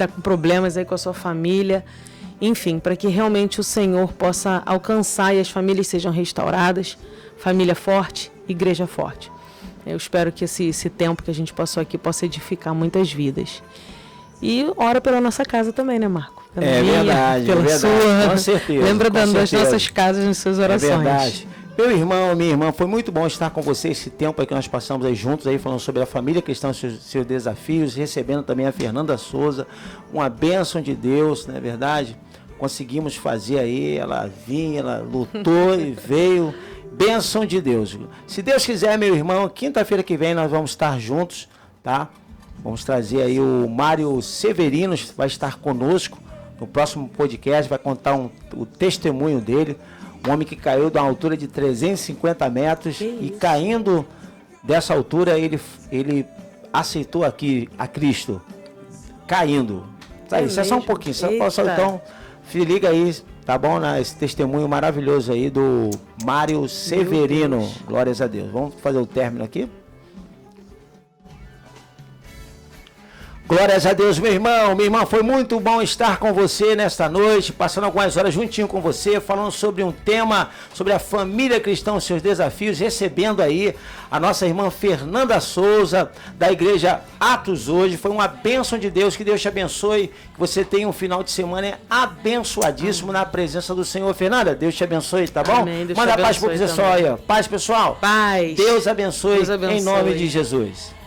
com problemas aí com a sua família, enfim, para que realmente o Senhor possa alcançar e as famílias sejam restauradas, família forte, igreja forte. Eu espero que esse tempo que a gente passou aqui possa edificar muitas vidas. E ora pela nossa casa também, né, Marco? Pela minha, verdade, pela sua. Com certeza. Lembra com das certeza. nossas casas nas suas orações. É verdade. Meu irmão, minha irmã, foi muito bom estar com você esse tempo aí que nós passamos aí juntos, aí falando sobre a família cristã, seus desafios, recebendo também a Fernanda Souza, uma bênção de Deus, não é verdade? Conseguimos fazer aí, ela vinha, ela lutou e veio, bênção de Deus. Se Deus quiser, meu irmão, quinta-feira que vem nós vamos estar juntos, tá? Vamos trazer aí o Mário Severino, vai estar conosco no próximo podcast, vai contar o testemunho dele. Um homem que caiu de uma altura de 350 metros e caindo dessa altura, ele aceitou aqui a Cristo, caindo. Tá aí, isso é só um pouquinho, então se liga aí, tá bom? Esse testemunho maravilhoso aí do Mário Severino, glórias a Deus. Vamos fazer o término aqui? Glórias a Deus, meu irmão. Minha irmã, foi muito bom estar com você nesta noite, passando algumas horas juntinho com você, falando sobre um tema, sobre a família cristã, os seus desafios, recebendo aí a nossa irmã Fernanda Souza, da igreja Atos hoje. Foi uma bênção de Deus, que Deus te abençoe, que você tenha um final de semana abençoadíssimo na presença do Senhor. Fernanda, Deus te abençoe, tá bom? Amém, Deus manda te paz pro abençoe pessoal aí, ó. Paz, pessoal. Paz. Deus abençoe, Deus abençoe. em nome de Jesus.